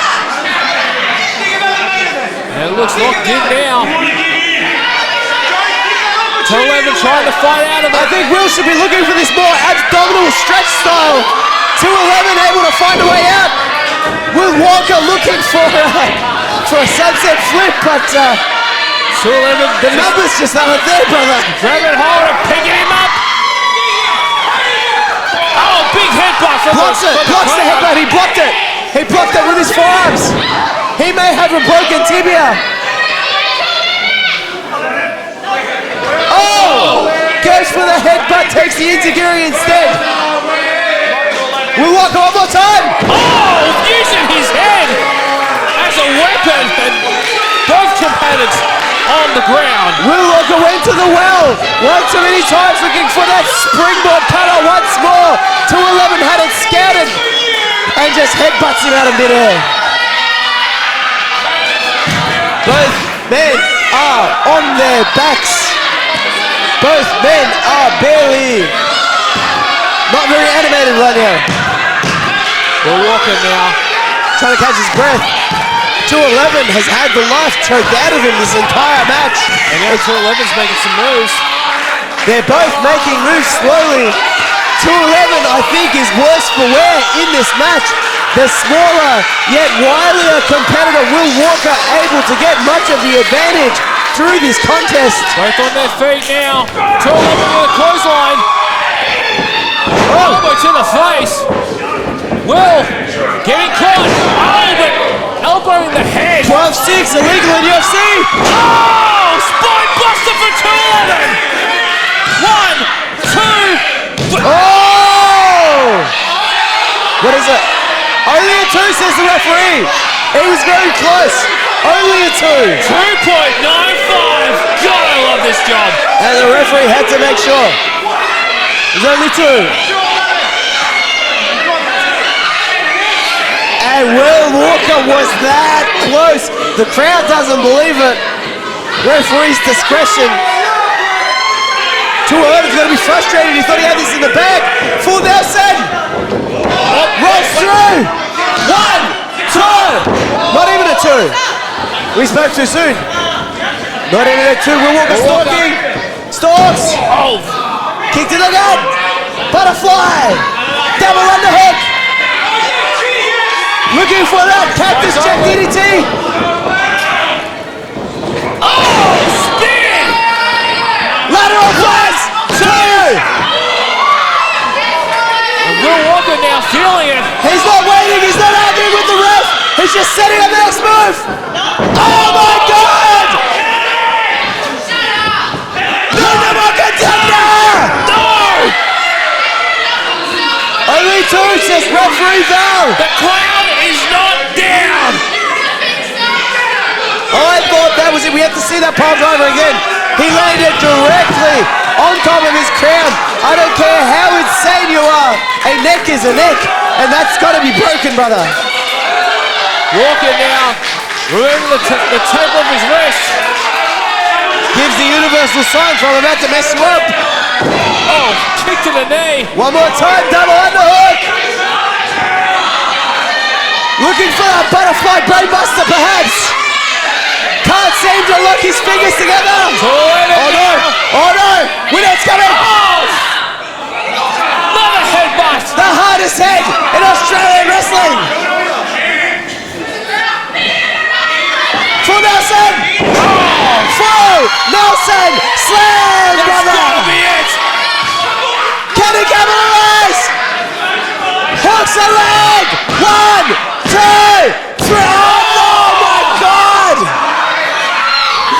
And it looks locked in now. 211 trying to fight out of it. I think Will should be looking for this more abdominal stretch style. 211 able to find a way out. Will Walker looking for a sunset flip, but 211, the numbers just aren't there, brother. Grabbing hold and picking him up. Big headbutt from blocks the headbutt. He blocked it. He blocked it with his forearms. He may have a broken tibia. Goes for the headbutt, takes the enziguri instead. Will Walker one more time. Using his head as a weapon, and both combatants on the ground. Will Walker went to the well one too many times looking for that springboard cutter once more. 211 had it scouted and just headbutts him out of midair. Both men are on their backs. Both men are barely Not very animated right now. Will Walker now. Trying to catch his breath. 211 has had the life choked out of him this entire match. And now 211's making some moves. They're both making moves slowly. 211, I think, is worse for wear in this match. The smaller yet wilier competitor, Will Walker, able to get much of the advantage through this contest. Both on their feet now. 211 with a clothesline. Elbow to the face. Will getting caught. Oh, but elbow in the head. 12-6, illegal in UFC. Oh, spine buster for 211. 1, 2. Oh! What is it? Only a 2, says the referee. He was very close. Only a 2. 2.95. God, I love this job. And the referee had to make sure. There's only 2. And Will Walker was that close. The crowd doesn't believe it. Referee's discretion. 211's going to be frustrated. He thought he had this in the bag. Full Nelson. Rolls through. 1, 2. Not even a 2. We spoke too soon. Not even a 2. Will Walker stalking. Stalks. Oh. Kick to the gut. Butterfly. Double underhook. Looking for that cactus check DDT. Oh, spin. Lateral press. 2. Will Walker now feeling it. He's not waiting. He's not arguing with the ref. He's just setting up the next move. Oh my God! No more contender! No! Only 2, says referee Val. The crowd is not down. I thought that was it. We have to see that pile driver again. He landed directly on top of his crown. I don't care how insane you are. A neck is a neck, and that's got to be broken, brother. Walker now removing the tape of his wrist. Gives the universal sign for I'm about to mess you up. Oh, kick to the knee. One more time, double underhook. Looking for a butterfly brainbuster, perhaps. Can't seem to lock his fingers together. Oh no! Oh no! Winner's coming! Oh! Another headbutt. The hardest head in Australian wrestling. For Nelson! Oh! For Nelson! Slam, That's brother! gotta be it. Can he capitalize? Hooks a leg! 1, 2, 3! Oh my God!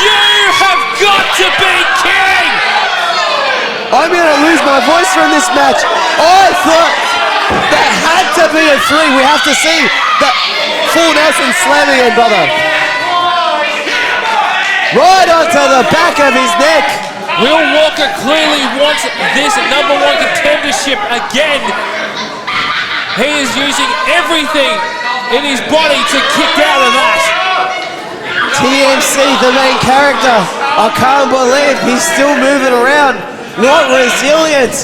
You have got to be kidding! I'm gonna lose my voice from this match. I thought that had to be a 3. We have to see that full Nelson slamming him, brother. Right onto the back of his neck. Will Walker clearly wants this #1 contendership again. He is using everything in his body to kick out of that. TMC, the main character. I can't believe he's still moving around. What resilience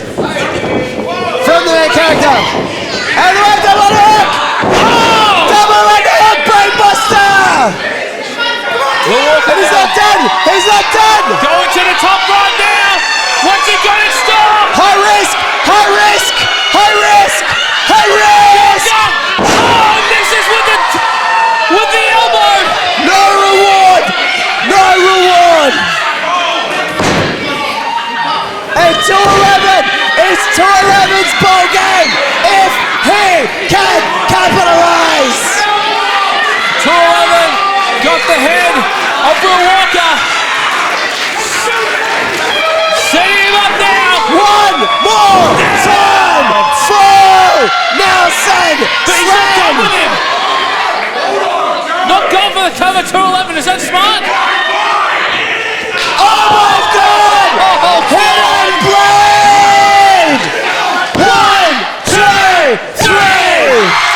from the main character. And the right double underhook. Oh! Double underhook, brainbuster. Will Walker And he's now not done. He's not done. going to the top right now. What's he got in store? High risk. High risk. High risk. High risk. Oh, misses with the elbow. No reward. No reward. And 211. It's 211's ball game. If he can capitalize. 211 got the head of Will Walker. Setting him up now. One more time for Nelson. But he's not done with him. Not gone for the cover. 211. Is that smart? Oh my God! Oh, Head and blade! 1, 2, 3!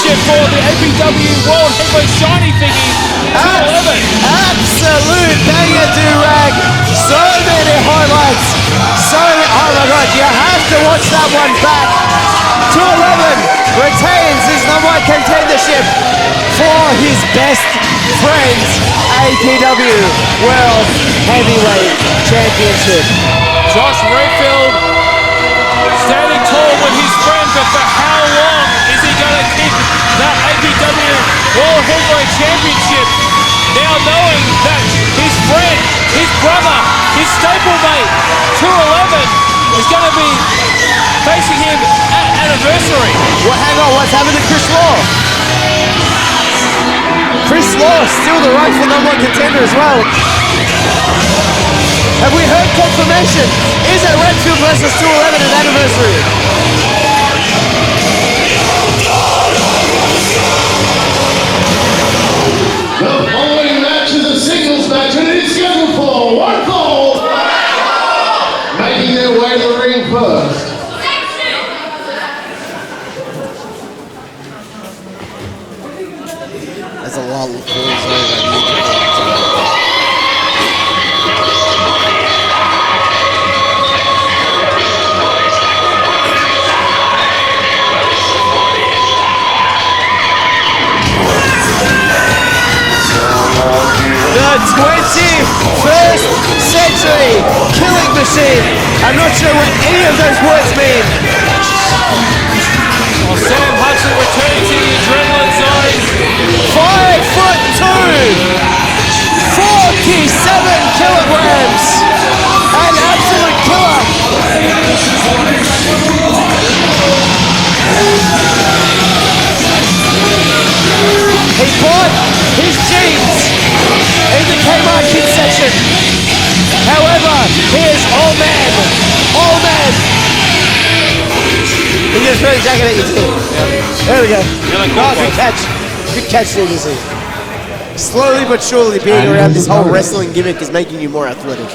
championship for the APW World Heavyweight Shiny thingy. 211. Absolute banger do-rag. So many highlights. Oh my God, you have to watch that one back. 211 retains his number 1 contendership for his best friends APW World Heavyweight Championship. Josh Rayfield standing tall with his friend, but for how long is he going to keep that APW World Heavyweight Championship? Now knowing that his friend, his brother, his stablemate, 211, is going to be facing him at Anniversary. Well, hang on, what's happened to Chris Law? Chris Law still the rightful number 1 contender as well. Have we heard confirmation? Is it Redfield versus 211 at Anniversary? The following match is a singles match and it is scheduled for one fall. Making their way to the ring first. There's a lot of calls over. The 21st century killing machine. I'm not sure what any of those words mean. Well, Sam Hudson returning to the adrenaline zone. 5'2", 47 kilograms. An absolute killer. He bought his jeans in the Kmart kids section. However, he is all man. All man. He just threw the jacket at you too. There we go. Oh, good catch. Good catch, CBC. Slowly but surely being around this whole wrestling gimmick is making you more athletic.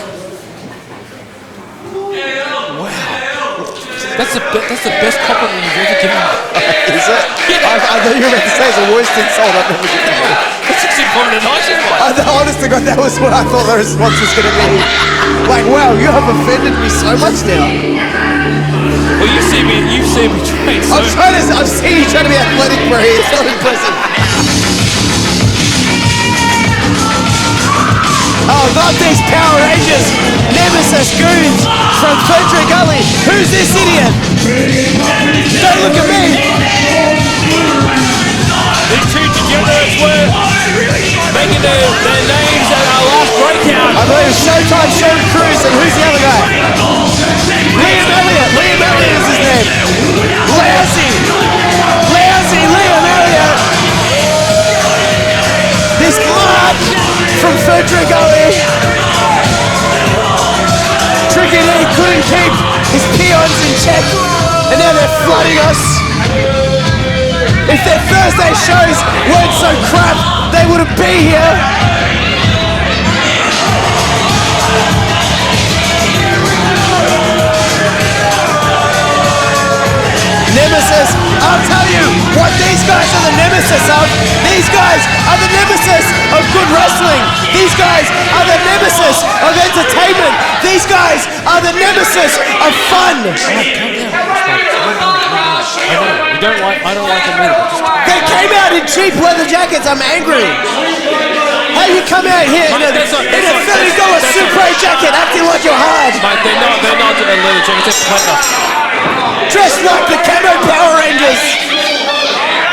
That's the best compliment you've ever given me. Is it? Yeah. I thought you were about to say it's the worst insult I've ever given you. That's actually probably the nicest one. Honest to God, that was what I thought the response was going to be. Like, wow, you have offended me so much now. Well, you see me train. So I've seen you trying to be athletic, bro. It's not impressive. Oh, not these Power Rangers. Nemesis goons from Frederick Gully. Who's this idiot? Don't look at me. these two degenerates were making their names at our last breakout. I believe Showtime, Sean Cruz, and who's the other guy? Liam Elliott. Liam Elliott is his name. Lousy Liam Elliott. This blood from Frederick Gully. Tricky D couldn't keep his peons in check, and now they're flooding us. If their Thursday shows weren't so crap, they wouldn't be here. Nemesis, I'll tell you what these guys are the nemesis of. These guys are the nemesis of good wrestling. These guys are the nemesis of entertainment. These guys are the nemesis of fun. I don't like them either. They came out in cheap leather jackets. I'm angry. How you come out here in a $30 Supre jacket acting like you're hard? Mate, they're not doing leather jackets, they're pleather. Dressed like the Camo Power Rangers.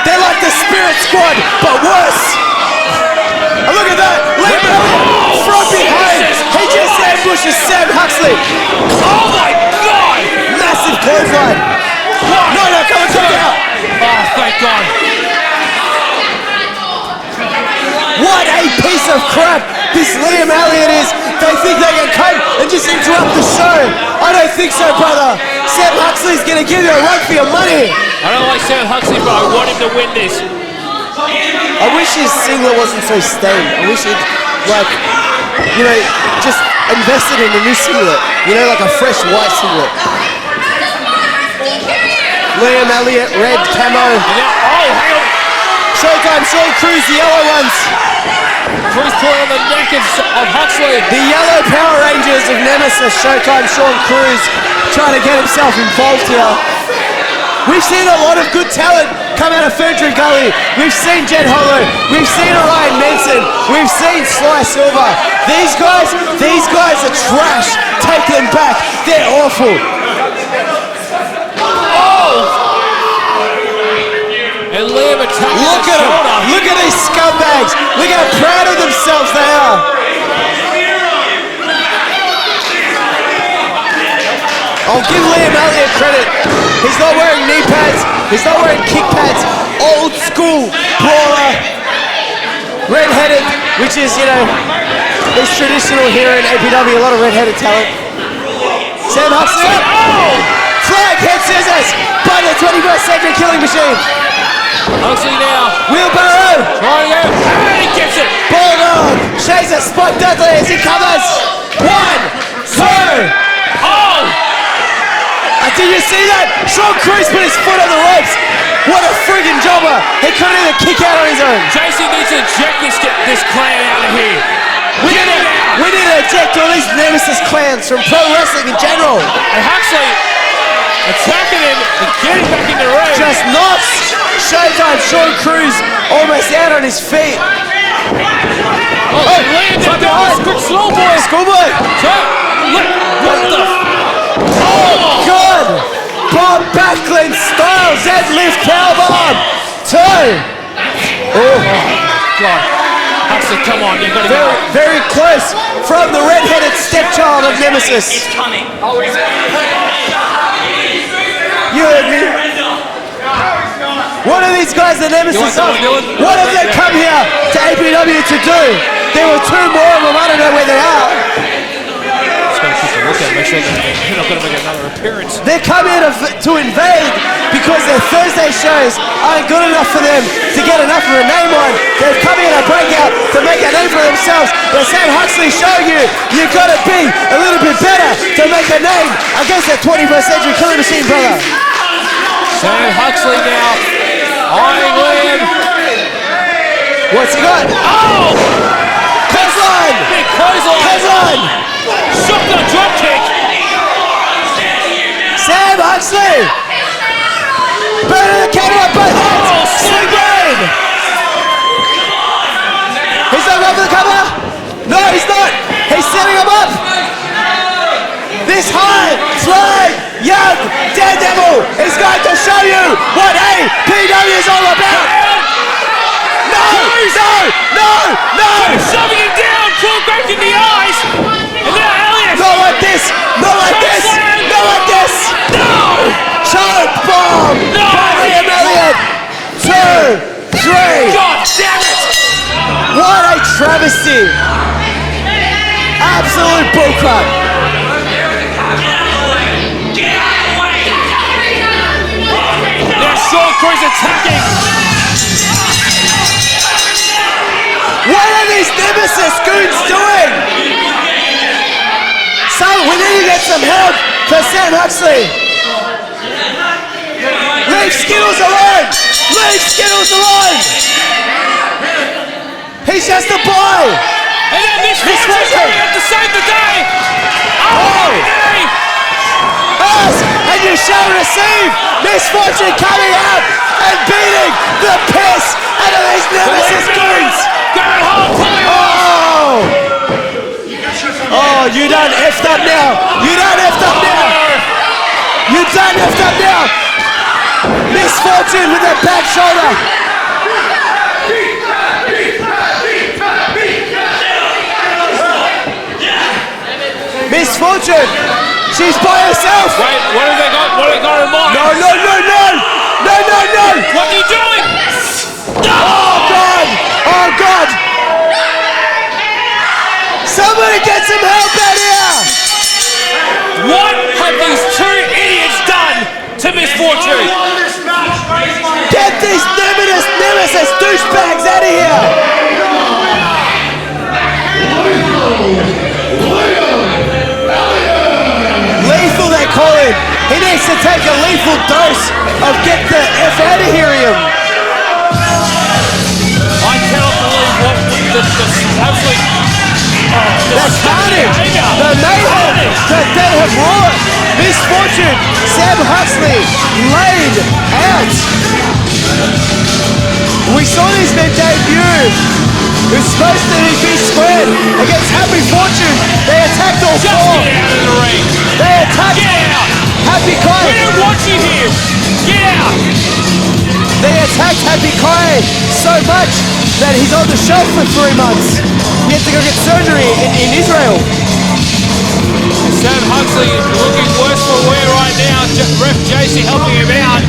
They're like the Spirit Squad, but worse. And look at that. Liam Elliott from behind. He just ambushes Sam Huxley. Oh my God! Massive clothesline. No, come out. Oh, thank God. What a piece of crap this Liam Elliott is. They think they can come and just interrupt the show. I don't think so, brother. Sam Huxley's going to give you a run for your money. I don't like Sam Huxley, but I want him to win this. I wish his singlet wasn't so stained. I wish he'd, just invested in a new singlet. Like a fresh white singlet. Liam Elliott, red camo. Oh, hang on. Showtime, Sean Cruz, the yellow ones. Cruz pulling on the neck of Huxley. The yellow Power Rangers of Nemesis. Showtime, Sean Cruz, trying to get himself involved here. We've seen a lot of good talent come out of Ferdinand Gully. We've seen Jed Hollow. We've seen Orion Manson. We've seen Sly Silver. These guys are trash. Take them back. They're awful. And Liam attacking Look at them. Look at these scumbags. Look how proud of themselves they are. I'll give Liam Elliott credit. He's not wearing knee pads. He's not wearing kick pads. Old school brawler. Red-headed, which is, is traditional here in APW. A lot of red-headed talent. Sam Huxley. Oh! Flag head scissors by the 21st Century Killing Machine. Huxley now. Wheelbarrow. Trying to go. And he gets it. Bulldog. Shazer Spike Dudley as he covers. 1, 2. Oh! Did you see that? Sean Cruz put his foot on the ropes. What a friggin' jobber. He couldn't even kick out on his own. JC needs to eject this clan out of here. We need to eject all these Nemesis clans from pro wrestling in general. And Huxley attacking him and getting back in the ring. Just knocks Showtime Sean Cruz almost out on his feet. Liam down behind. Schoolboy. Schoolboy. What the? Oh, God! Bob Backlund style deadlift powerbomb. 2. Oh, God. Huxley, come on. You've got to go. Very close from the red-headed stepchild of Nemesis. You heard me. What are these guys, the Nemesis of? What have they come here to APW to do? There were 2 more of them. I don't know where they are. Look at make sure they're not going to make another appearance. They come here to invade because their Thursday shows aren't good enough for them to get enough of a name on. They've come here to break out to make a name for themselves. But Sam Huxley showing you've got to be a little bit better to make a name against that 21st Century Killing Machine, brother. Sam Huxley now eyeing Liam. What's he got? Oh! Clothesline! Big clothesline! Clothesline! Shotgun drop kick! Sam Huxley! Burning the counter on both ends! Swing blade! He's not going for the cover! No, he's not! He's setting him up! This high flying young daredevil is going to show you what APW is all about! No! No! No! No! Shoving him down! Pull back in the eyes! And now Elliott! Not like this! Not like this! Not like this! No! Choke bomb! No! By Liam Elliott! 2, 3! God damn it! What a travesty! Absolute bullcrap! Now Sean Cruz attacking! What are these Nemesis goons doing? We need to get some help for Sam Huxley. Leave Skittles alone! Leave Skittles alone! He's just a boy! And then this one's coming up to save the day! Oh! Ask and you shall receive! Misfortune coming out and beating the piss out of these Nemesis goons! Oh, you done effed up now! You done effed up now! You done effed up now! Misfortune with that back shoulder! Misfortune! She's by herself! Wait, what have they got? What have they got in mind? No, no, no, no! No, no, no! What are you doing? No! Oh, God! Oh, God! Somebody get some help out here! What have these 2 idiots done to Misfortune? Get these Nemesis douchebags out of here! Lethal, they call him. He needs to take a lethal dose of get the F out of here, him. Sam Huxley laid out. We saw this man debut. Who's supposed to be squared against Happy Fortune. They attacked all Just four. get out of the ring. They attacked Get out. Happy Kai. We don't want you here. Get out. They attacked Happy Kai so much that he's on the shelf for 3 months. He had to go get surgery in Israel. Sam Huxley looking worse for wear right now. Ref JC helping him out.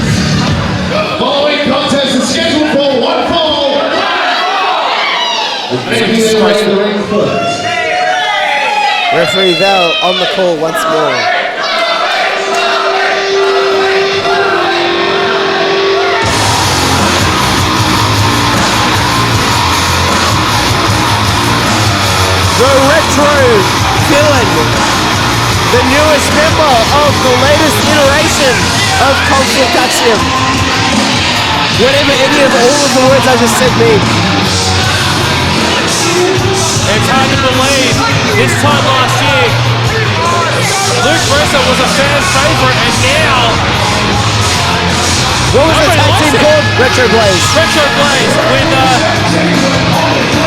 Following contest is scheduled for one fall. Making their way to the ring first. Referee Val on the call once more. The Retro Villain, the newest member of the latest iteration of Conflict Axiom. Whatever any of all of the words I just said mean. It's hard to believe. This time last year, Luke Bresser was a fan favorite, and now... What was the tag team called? Retro Blaze. Retro Blaze with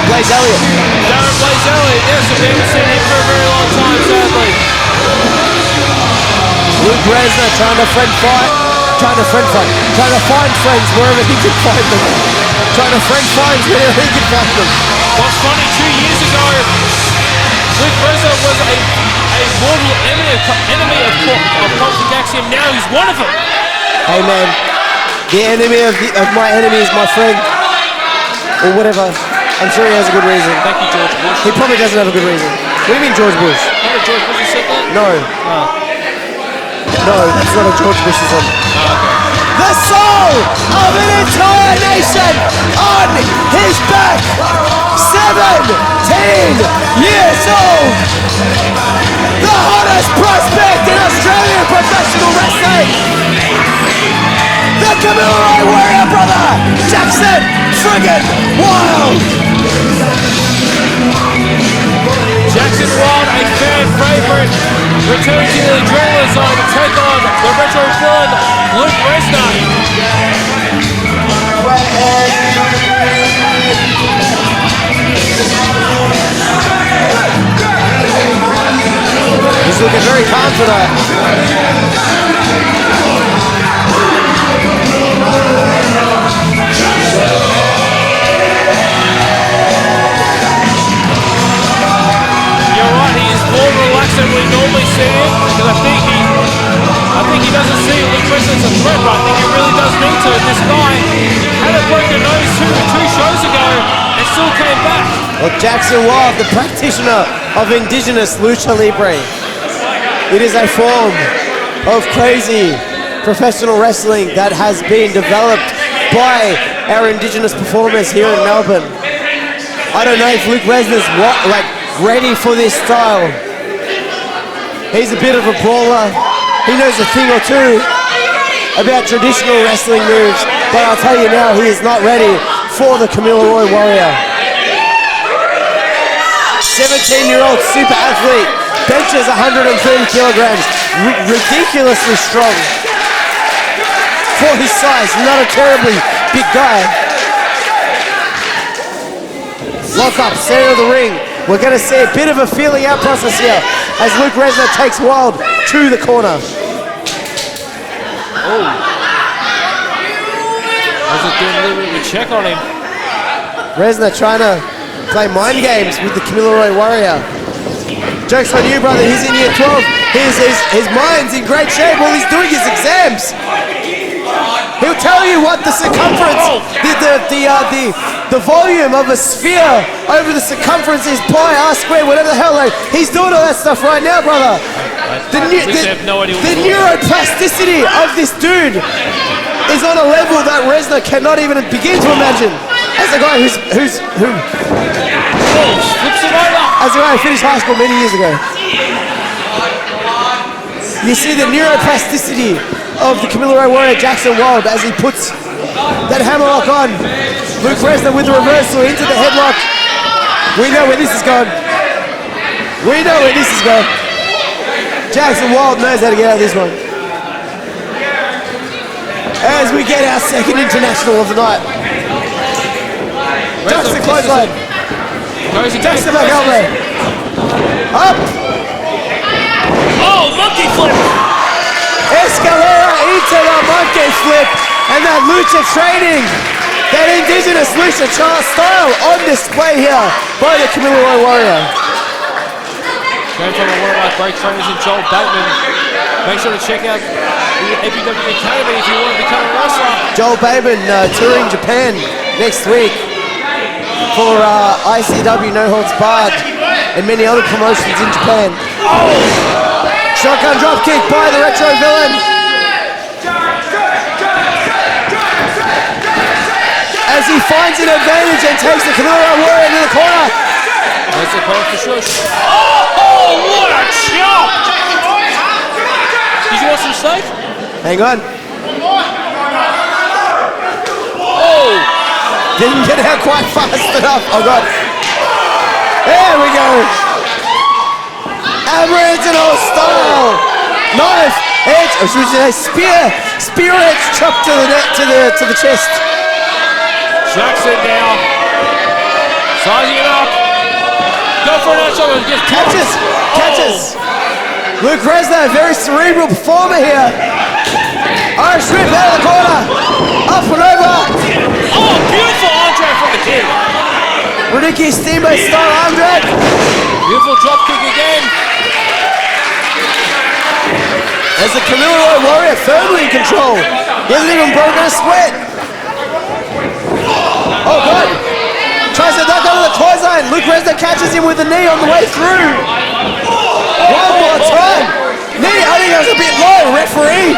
Blaze Elliott. Darren Blaze Elliott. Yes, we haven't seen him for a very long time, sadly. Luke Bresser trying to find friends wherever he could find them. Trying to find finds wherever he could find them. What's funny, 2 years ago, Luke Bresser was a mortal enemy of Conflict Axiom. Now he's one of them. Hey man, the enemy of my enemy is my friend. Or whatever. I'm sure he has a good reason. Thank you, George Bush. He probably doesn't have a good reason. What do you mean George Bush? Remember George Bush who said that? No. Oh. No, that's not a George Bushism. Oh, okay. The soul of an entire nation on his back. 17 years old. The hottest prospect in Australian professional wrestling. The Camilla Warrior brother, Jackson friggin' Wild. Jackson Wild, a fan favorite, returning to the Adrenaline Zone to take on the Retro Villain, Luke Bresser. He's looking very calm for that. You're right, he is more relaxed than we normally see him, because I think he doesn't see Luke Bresser as a threat, but I think he really does need to. This guy had a broken nose two shows ago and still came back. Well, Jackson Wild, the practitioner of indigenous lucha libre. It is a form of crazy professional wrestling that has been developed by our indigenous performers here in Melbourne. I don't know if Luke Bresser's ready for this style. He's a bit of a brawler. He knows a thing or two about traditional wrestling moves, but I'll tell you now, he is not ready for the Camilla Roy Warrior. 17-year-old super athlete, benches 130 kilograms, ridiculously strong. For his size, not a terribly big guy. Lock up, center of the ring. We're going to see a bit of a feeling out process here as Luke Bresser takes Wild to the corner. Oh. Bresser doing a little bit of a check on him. Bresser trying to play mind games with the Camilla Roy Warrior. Joke's on you, brother. He's in year 12. His mind's in great shape while he's doing his exams. He'll tell you what the circumference, the volume of a sphere over the circumference is pi, r squared, whatever the hell. He's doing all that stuff right now, brother. The neuroplasticity of this dude is on a level that Bresser cannot even begin to imagine. As a guy who flips him over. As a guy who finished high school many years ago. You see the neuroplasticity of the Camilla Roy Warrior Jackson Wild as he puts that hammerlock on. Luke Bresser with the reversal into the headlock. We know where this is going. We know where this is going. Jackson Wild knows how to get out of this one. as we get our second international of the night. Ducks the clothesline. Ducks the back elbow. Up. Oh, monkey flip. Escalera into the monkey flip. And that lucha training, that indigenous lucha style on display here by the Camilla Roy Warrior. Going from one of our great trainers in Joel Bateman. Make sure to check out the APW Academy if you want to become a wrestler. Joel Bateman touring Japan next week for ICW No Holds Barred and many other promotions in Japan. Oh! Shotgun drop kick by the retro villain. As he finds an advantage and takes the Camilla Roy Warrior into the corner. That's the call for sure. Oh, what a chop! Did you want some steak? Hang on. Oh! Didn't get out quite fast enough. Oh God. There we go. Aboriginal style. Knife edge. I should say spear edge chop to the neck, to the chest. Jackson now. Sizing it up. Go for another shot. Catches. Luke Resner, a very cerebral performer here. Irish whip out of the corner. Up and over. Oh, beautiful arm drag from the kid. Ricky Steamboat style arm drag. Beautiful drop kick again. As the Camilla Roy Warrior firmly in control. He hasn't even broken a sweat. Oh God. Tries to duck under the clothesline. Luke Resner catches him with a knee on the way through. One more time. Knee, I think that was a bit low, referee.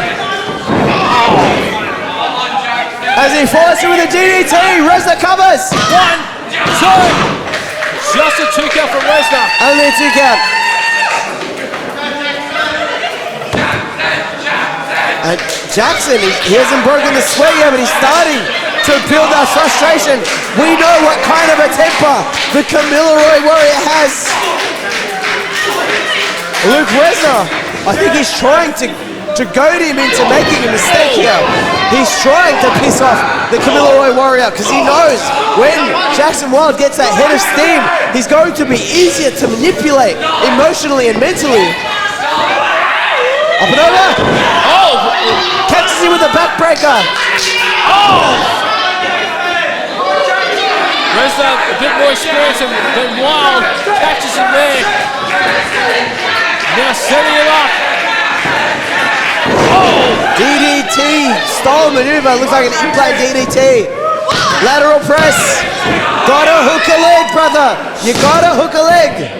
As he follows through with a DDT, Resner covers. 1, 2. Just a 2 count from Resner. Only a 2 count. And Jackson, he hasn't broken the sweat yet, but he's starting to build that frustration. We know what kind of a temper the Camilla Roy Warrior has. Luke Resner, I think he's trying to goad him into making a mistake here. He's trying to piss off the Camilla Roy Warrior because he knows when Jackson Wild gets that head of steam, he's going to be easier to manipulate emotionally and mentally. Up and over. Oh! Catches him with a backbreaker. Oh! Resner a bit more experience than Wild. Catches him there. Now setting it up. Oh! DDT style maneuver. Looks like an in-play DDT. Lateral press. Gotta hook a leg, brother. You gotta hook a leg.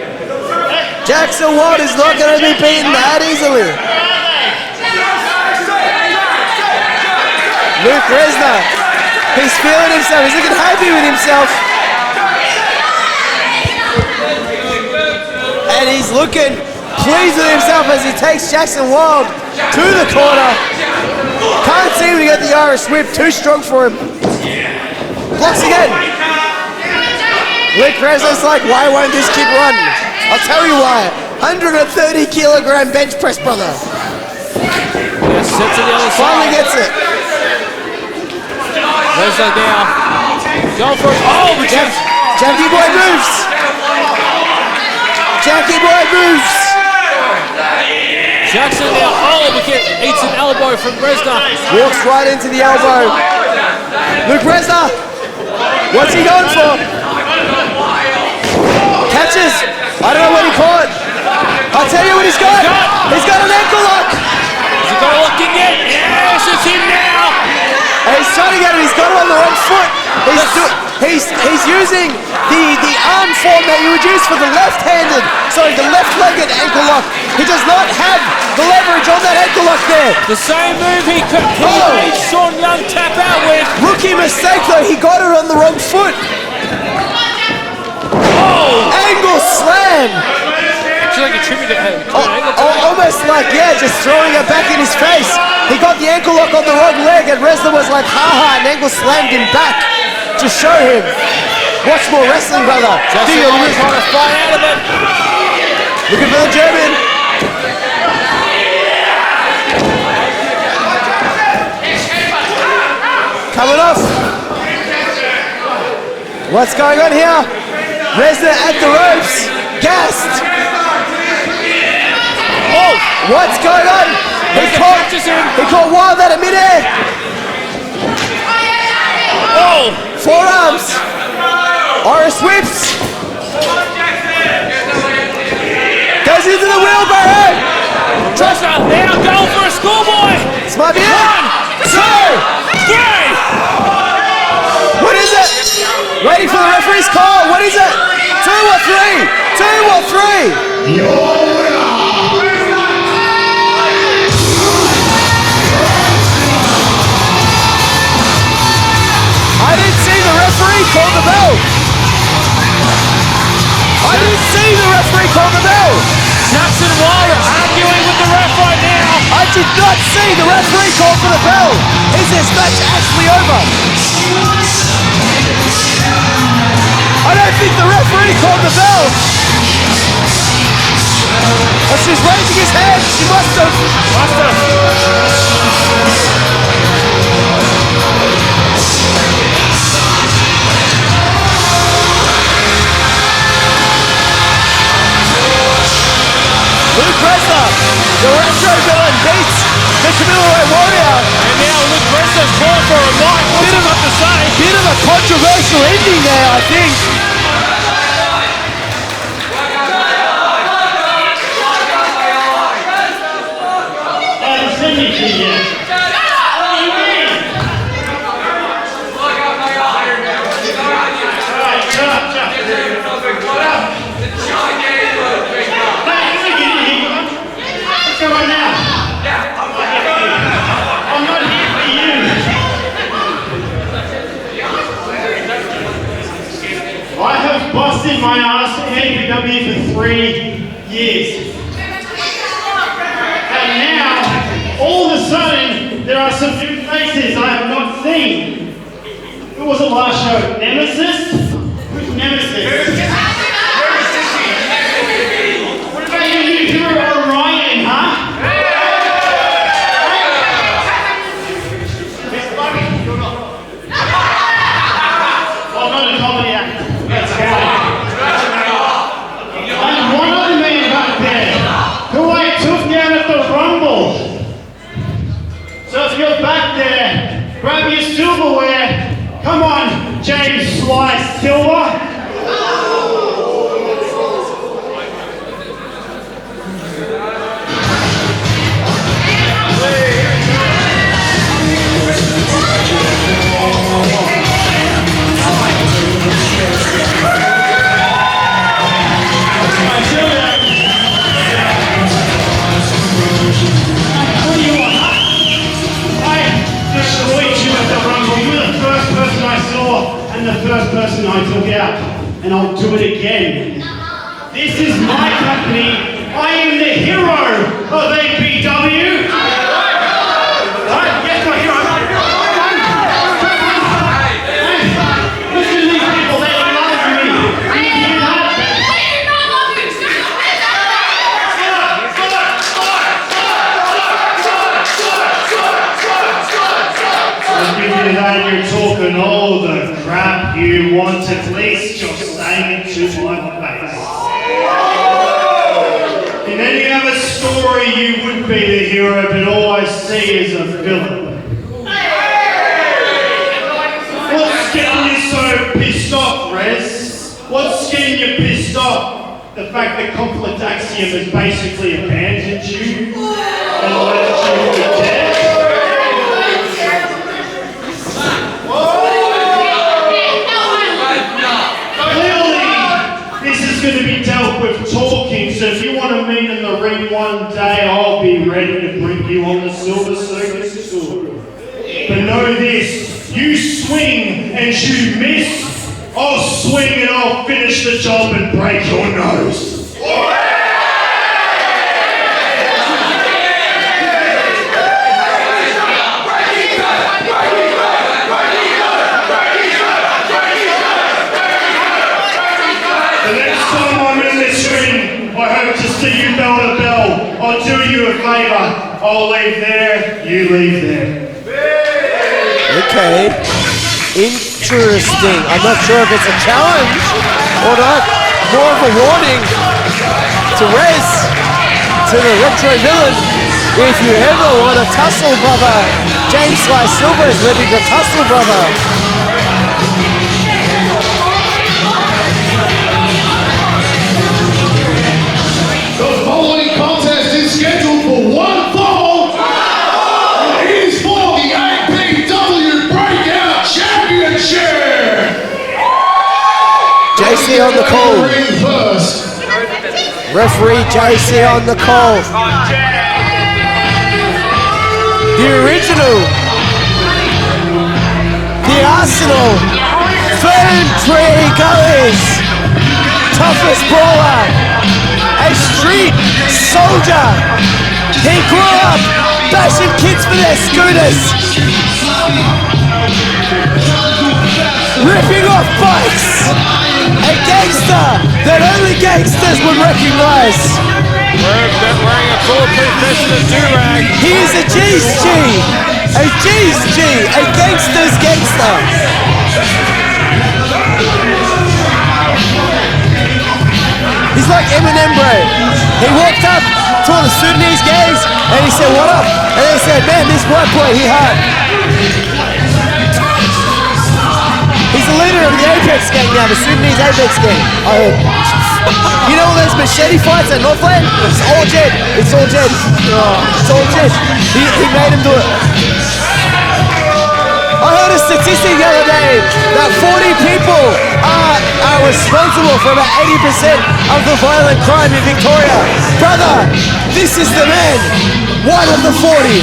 Jackson Wild is not going to be beaten that easily. Luke Resner, he's feeling himself. He's looking happy with himself. And he's looking pleased with himself as he takes Jackson Wild to the corner. Can't seem to get the Irish whip. Too strong for him. Blocks again. Luke Resner's like, why won't this kid run? I'll tell you why. 130 kilogram bench press, brother. Yeah, sets to the other side. Finally gets it. Resner now. Going for it. Oh, but Jackie Boy moves. Jackie Boy moves. Jackson now. Oh, but eats an elbow from Resner. Walks right into the elbow. Luke Resner. What's he going for? Catches. I don't know what he caught. I'll tell you what he's got. He's got an ankle lock. Has he got a lock in yet? Yes, it's him now. And he's trying to get it. He's got it on the wrong foot. He's using the arm form that you would use for the left-handed, sorry, the left-legged ankle lock. He does not have the leverage on that ankle lock there. The same move he made Sean Young tap out with. Rookie mistake though. He got it on the wrong foot. Oh! Angle slam. Actually, like a tribute to almost like, yeah, just throwing it back in his face. He got the ankle lock on the wrong leg and Resner was like, haha, and angle slammed him back to show him. Watch more wrestling, brother. Jackson Wild trying to fight out of it. Looking for the German. coming off. What's going on here? Resident at the ropes. Gassed. Oh, what's going on? He caught Wild out of midair. Oh, forearms. Oris whips. Goes into the wheelbarrow. Tressa now going for a schoolboy. This might be it. 1, 2, 3. What is it? Waiting for the referee's call. What is it? 2 or 3? 2 or 3? I didn't see the referee call the bell. I didn't see the referee call the bell. Jackson Wilder arguing with the ref right now. I did not see the referee call for the bell. Is this match actually over? I don't think the referee called the bell. Oh, she's raising his hand. She must have. Luke Ressa, the retro villain, beats the Camilla Warrior. And now Luke Ressa's calling for a mic. What's he got to say? Bit of a controversial ending there, I think. Busted my ass at APW for 3 years. And now, all of a sudden, there are some new faces I have not seen. Who was the last show? NEMESIS? Who's NEMESIS? What about your new hero Orion, huh? I'm not a comedy actor. That's fine. And one other man back there who I took down at the Rumble. So if you're back there, grab your silverware. Come on, James Slice Silver. The first person I took out, and I'll do it again. This is my company. I am the hero of APW. Yes, my hero. Listen to these people, they love me. Do you hear that? You're talking all the crap you want, at least you're saying it to my face. In any other story, you would be the hero, but all I see is a villain. What's getting you so pissed off, Rez? What's getting you pissed off? The fact that Conflict Axiom has basically abandoned you and left you for dead? Going to be dealt with talking, so if you want to meet in the ring one day, I'll be ready to bring you on the Silver Circus tour. But know this, you swing and you miss, I'll swing and I'll finish the job and break your nose. See you bell to bell. I'll do you a favor. I'll leave there, you leave there. Okay. Interesting. I'm not sure if it's a challenge or not. More of a warning to Rez, to the retro villain. If you ever want to tussle, brother, James Sly Silver is ready to tussle, brother. The following contest is scheduled for one fall. It is for the APW Breakout Championship. JC on the call. First. Referee JC on the call. The original. The Arsenal. Fern Tree Gullies. Toughest brawler. A street soldier. He grew up bashing kids for their scooters. Ripping off bikes. A gangster that only gangsters would recognize. Wearing a bulletproof vest and a do-rag. He is a G's G. A G's G. A gangster's gangster. He's like Eminem, bro. He walked up to all the Sudanese gangs and he said, "What up?" And they said, "Man, this white boy, he hard." He's the leader of the Apex gang now, the Sudanese Apex gang. I heard. You know all those machete fights at Northland? It's all Jed. It's all Jed. It's all Jed. He made him do it. I heard a statistic the other day that 40 people are responsible for about 80% of the violent crime in Victoria. Brother, this is the man. One of the 40.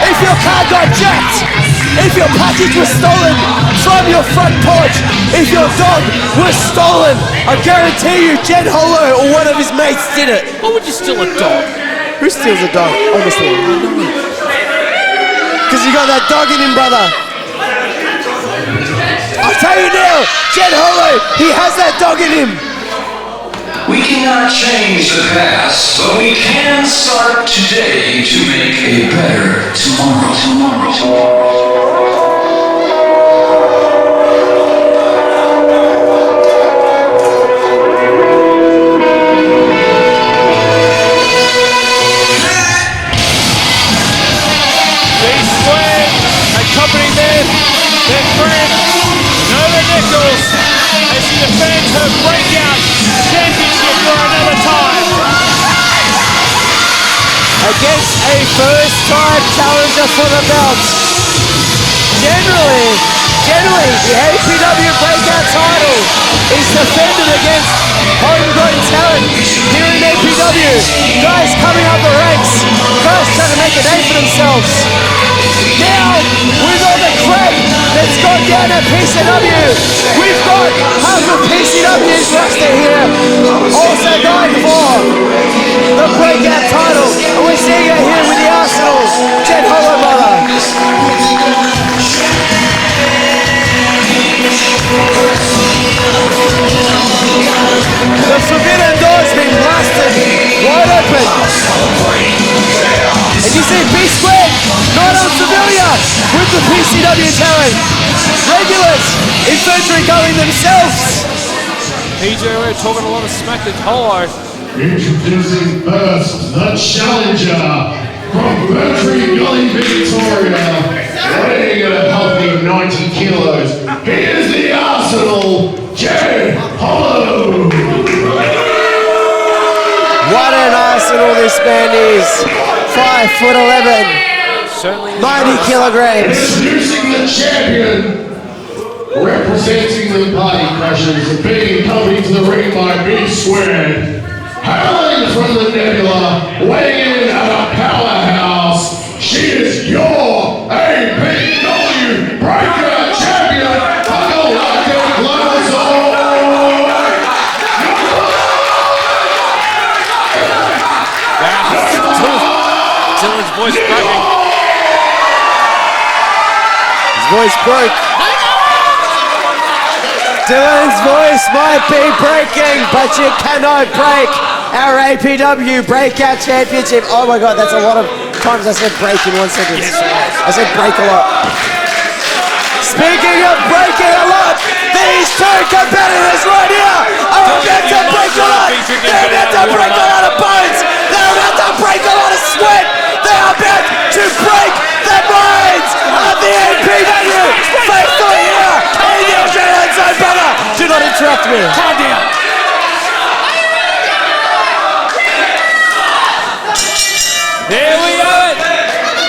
If your car got jacked, if your package was stolen from your front porch, if your dog was stolen, I guarantee you Jed Hollow or one of his mates did it. Why would you steal a dog? Who steals a dog, honestly? Because you got that dog in him, brother. I'll tell you now, Jed Hollow, he has that dog in him. We cannot change the past, but we can start today to make a better tomorrow. Accompanying their friend, Nova Nicholls, as she defends her breakout championship for another time. Against a first-time challenger for the belt. Generally, the APW Breakout title is defended against homegrown talent here in APW. Guys coming up the ranks, guys trying to make a name for themselves. Now, with all the crap that's gone down at PCW, we've got half of PCW's roster here, also going for the Breakout title. And we're seeing it here with the Arsenal, Jed Hollow, brother. The forbidden door's been blasted wide open. And you see B-Squared not unfamiliar with the PCW talent. Regulars, infantry going themselves. PJ, we're talking a lot of smack to Hollow. Introducing first, the challenger from Mercury Gully, Victoria, weighing at a healthy 90 kilos. He is the Arsenal, Jed Hollow. What an Arsenal this man is. 5'11", Certainly 90 kilograms. Introducing the champion, representing the Party Crushers, and being accompanied to the ring by B-Squared. Hailing from the Nebula, weighing in at a powerhouse, she is your APW Breakout Champion, Dal Lago. Dylan's voice cracking. His voice broke. Dylan's voice might be breaking, but you cannot break our APW Breakout Championship. Oh my God, that's a lot of times I said break in 1 sentence. I said break a lot. Speaking of breaking a lot, these two competitors right here are about to break a lot. They're about to break a lot of bones. They're about to break a lot of sweat. They're about to break the minds of the APW. Faithful here in the Adrenaline Zone, brother. Do not interrupt me. Calm down. There we have it.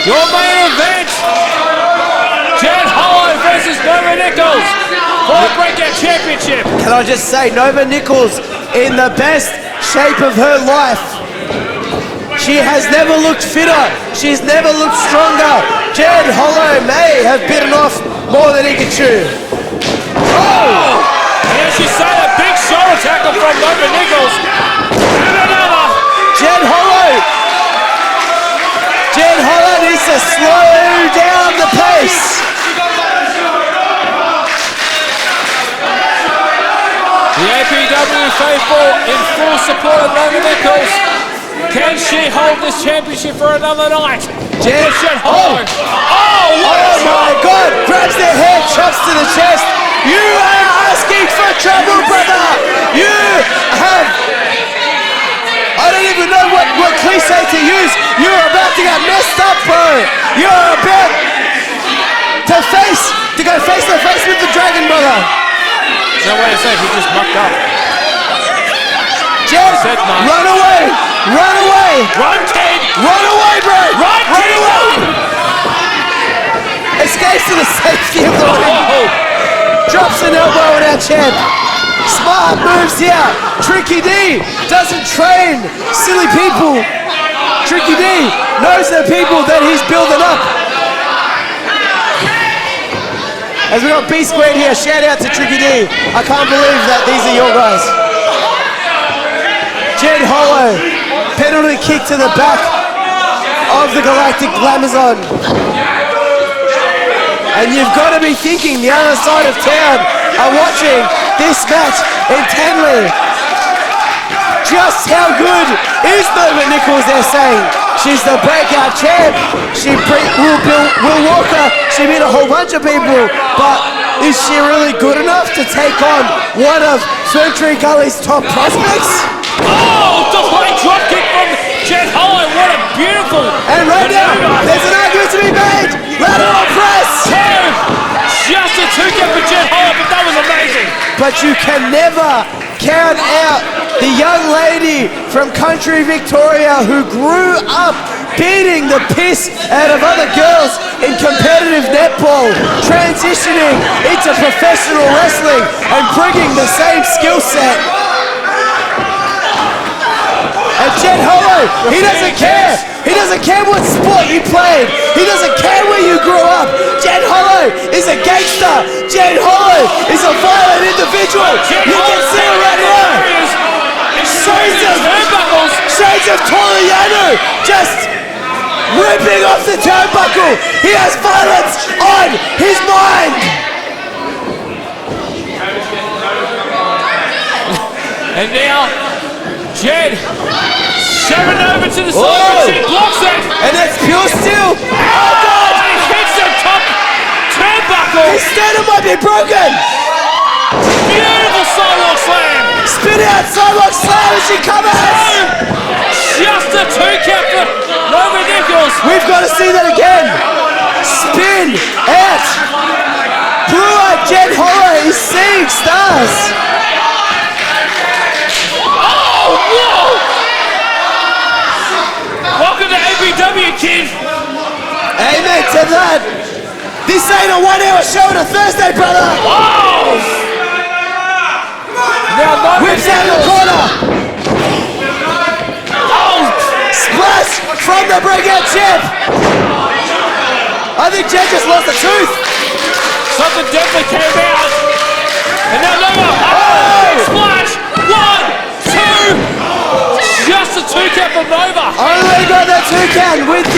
Your main event. Jed Hollow versus Nova Nicholls for the Breakout Championship. Can I just say, Nova Nicholls in the best shape of her life. She has never looked fitter. She's never looked stronger. Jed Hollow may have bitten off more than he could chew. Oh! And as you say, a big shoulder tackle from Nova Nicholls. And another. Jed Hollow needs to slow down the pace. The APW faithful in full support of Nova Nicholls. Can she hold this championship for another night? Jed Hollow. Oh my God! Grabs their head, chops to the chest. You are asking for trouble, brother. You have. I don't even know what cliche to use. You're about to get messed up, bro. You're about to go face to face with the dragon, brother. No way to say he just mucked up. Jed, run away! Run away! Run, kid! Run away, bro! Run, kid! Away! Escapes to the safety of the ring. Drops an elbow on our champ. Smart moves here. Tricky D doesn't train silly people. Tricky D knows the people that he's building up. As we got B squared here, shout out to Tricky D. I can't believe that these are your guys. Jed Hollow, penalty kick to the back of the Galactic Glamazon. And you've got to be thinking the other side of town are watching this match intently. Just how good is Nova Nicholls, they're saying. She's the breakout champ. She Will Walker. She beat a whole bunch of people. But is she really good enough to take on one of Ferntree Gully's top prospects? Oh, delayed drop kick from Jed Hollow. What a beautiful. And right now, there's an argument to be made. Lateral press. Just a 2 count for Jed Hollow, but that was amazing. But you can never count out the young lady from country Victoria who grew up beating the piss out of other girls in competitive netball, transitioning into professional wrestling and bringing the same skill set. And Jed Hollow, he doesn't care. He doesn't care what sport you played. He doesn't care where you grew up. Jed Hollow is a gangster. Jed Hollow is a violent individual. You can see it right here. Shades of Toriano just ripping off the turnbuckle. He has violence on his mind. And now, Jed shoving over to the side, but she blocks it. And that's pure steel. Oh God! He hits the top turnbuckle. His sternum might be broken. Beautiful sidewalk slam. Spin out sidewalk slam as she covers. Just a 2 count for Nova Nicholls. We've got to see that again. Spin out. Blue-eyed Jed Hollow is seeing stars. Oh, whoa! Welcome to APW, kid. Amen to that. This ain't a 1 hour show on a Thursday, brother. Oh! Now whips out of the corner. Oh! Splash from the breakout champ. I think Jed just lost a tooth. Something definitely came out. And now Nova. Oh! Splash. 1, 2. Just a 2 count from Nova. Only got that 2 count with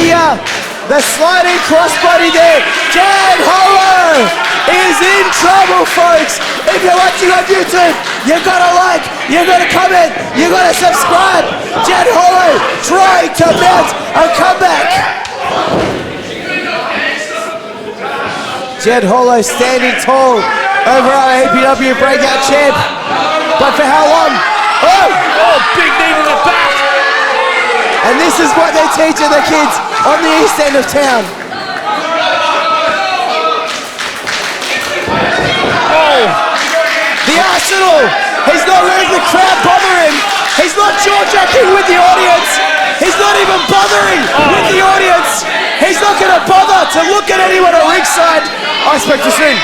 the sliding crossbody there. Jed Hollow is in trouble, folks. If you're watching on YouTube, you gotta like, You gotta come in. You gotta subscribe. Jed Hollow trying to mount a comeback. Jed Hollow standing tall over our APW Breakout champ. But for how long? Oh, big knee to the back. And this is what they're teaching the kids on the east end of town. The Arsenal, he's not letting the crowd bother him. He's not jaw-jacking with the audience. He's not even bothering with the audience. He's not going to bother to look at anyone at ringside. I expect to see.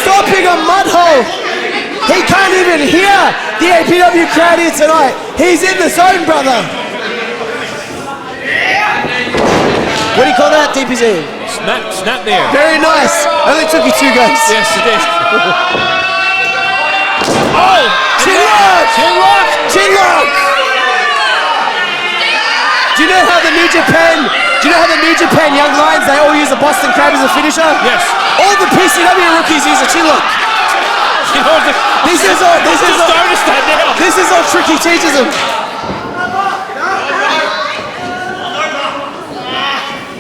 Stomping a mud hole. He can't even hear the APW crowd here tonight. He's in the zone, brother. What do you call that, DPZ? Snap there. Very nice. Only took you 2 goes. Yes, it did. Chinlock! Do you know how the New Japan Young Lions, they all use a Boston Crab as a finisher? Yes. All the PCW rookies use a chinlock. This is all Tricky teaches them.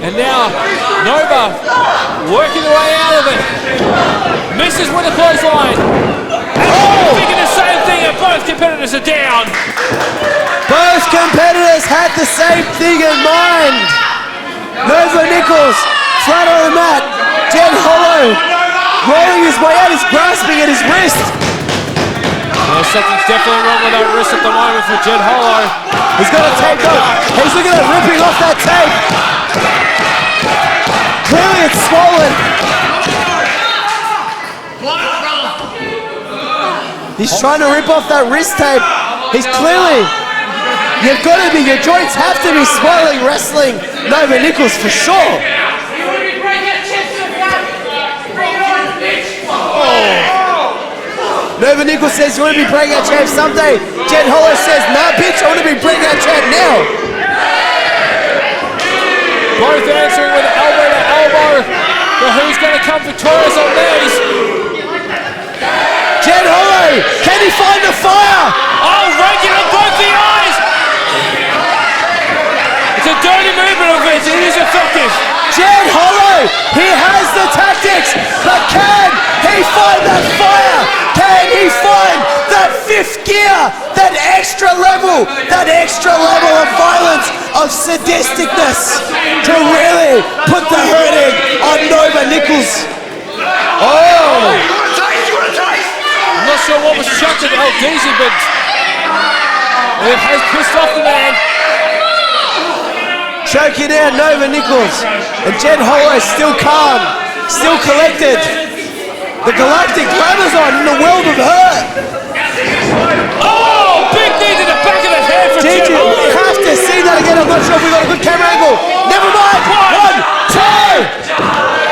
And now, Nova working the way out of it. Misses with a clothesline. And thinking the same thing, and both competitors are down. Both competitors had the same thing in mind. Nova Nicholls, flat on the mat. Jed Hollow, rolling his way out, he's grasping at his wrist. Something's definitely wrong with that wrist at the moment for Jed Hollow. He's got a tape off. He's looking at ripping off that tape. Clearly it's swollen. He's trying to rip off that wrist tape. He's clearly, your joints have to be swelling wrestling Nova Nicholls for sure. Nova Nicholls says, you want to be breakout champ someday? Jed Hollow says, nah bitch, I want to be breakout champ now. Both answering with elbow to elbow. But who's going to come victorious on these? Jed Hollow, can he find the fire? Oh, raking on both the eyes. It's a dirty movement of it. It is effective. Jed Hollow, he has the tactics, but can he find that fire? Can he find that 5th gear, that extra level of violence, of sadisticness to really put the hurting on Nova Nicholls? Oh! I'm not sure what was chucked at LDZ, but it has pissed off the man. Choking out Nova Nicholls, and Jed Hollow still calm, still collected. The Galactic Amazon in the world of hurt. Oh, big knee to the back of the head for Jed Hollow. You have to see that again. I'm not sure if we got a good camera angle. Never mind. 1, 2.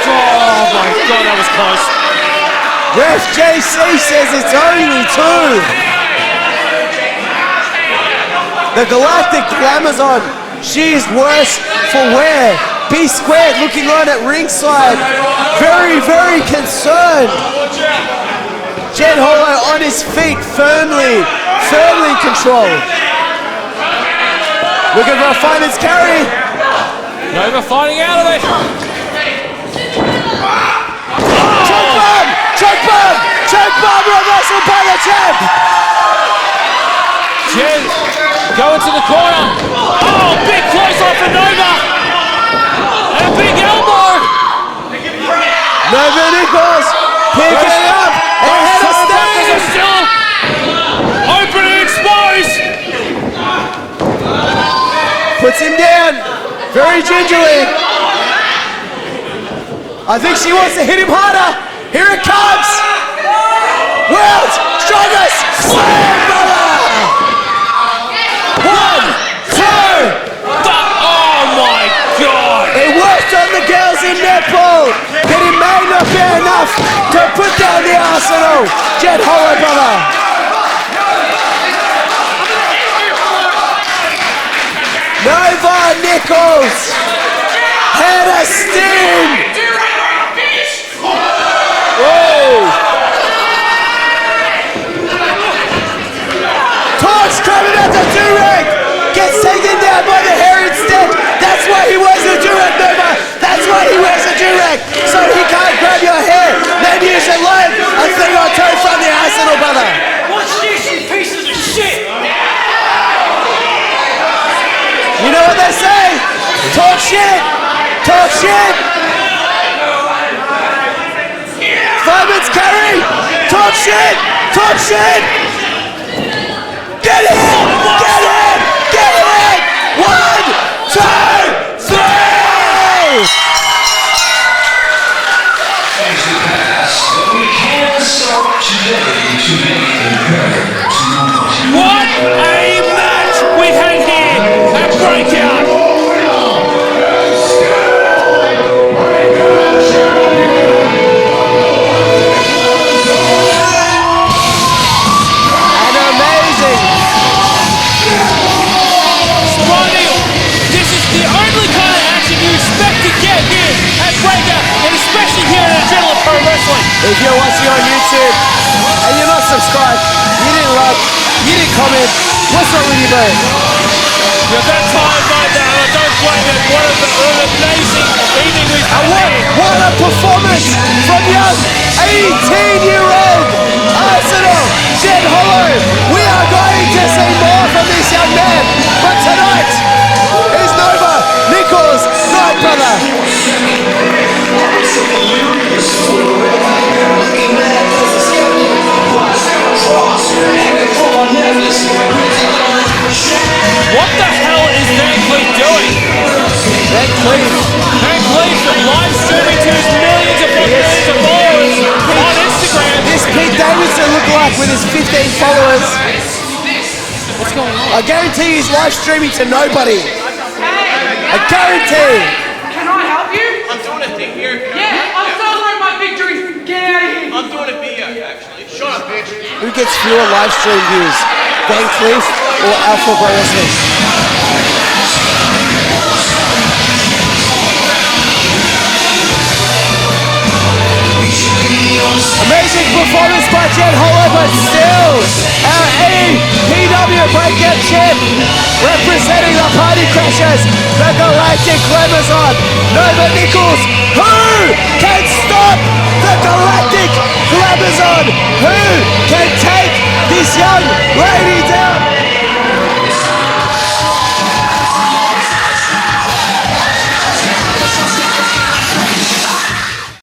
Oh my God, that was close. Ref JC says it's only 2. The Galactic Amazon. She is worse for wear. B squared looking on at ringside. Very, very concerned. Jed Hollow on his feet, firmly controlled. Looking for a fireman's carry. Nova fighting out of it. Choke bomb, reversal by the champ. Jed going to the corner. Oh, big close off for Nova. And a big elbow. Nova Nicholls picking up ahead of stage. Are still open and exposed. Puts him down very gingerly. I think she wants to hit him harder. Here it comes. World's strongest slam, brother. 1, 2. Oh my God. It worked on the girls in netball, but it may not be enough to put down the Arsenal. Jed Hollow, brother. Nova Nicholls had a sting. I'm about to do-rag. Gets taken down by the hair instead. That's why he wears a do-rag, Nova. That's why he wears a do-rag. So he can't grab your hair. Maybe you should learn a thing or two from the arsenal, brother. What's this, you pieces of shit? You know what they say? Talk shit. Talk shit. 5 minutes carry. Talk shit. Talk shit. Get in. Get in. Get in. 1, 2, 3. Change the past, but we can start today to make a better tomorrow. What a match we had here at Breakout! And amazing. Spondy, this is the only kind of action you expect to get here at Breakout, and especially here at Adrenaline Pro Wrestling. If you're watching on YouTube and you're not subscribed, you didn't like, you didn't comment, what's wrong with you, bro? You're that tired right now, I don't blame it. What an amazing evening we've had. What a performance from young 18-year-old Arsenal Jed Hollow. We are going to see more from this young man. But tonight is Nova Nicholls' night, brother. What the hell is Van Cleef doing? Van Cleef. Van Cleef live streaming to his millions of followers on Instagram. This Pete Davidson look-alike with his 15 followers. What's going on? I guarantee he's live streaming to nobody. I guarantee. Can I help you? I'm doing a thing here. Yeah, I'm celebrating my victory. Get out of here. I'm doing a video, actually. Shut up, bitch. Who gets fewer live stream views? Van Cleef or Alpha Pro Wrestling? Amazing performance by Jed Hollow, but still our APW Breakout champ representing the Party Crashers, the Galactic Glamazon, Nova Nicholls. Who can stop the Galactic Glamazon? Who can take this young lady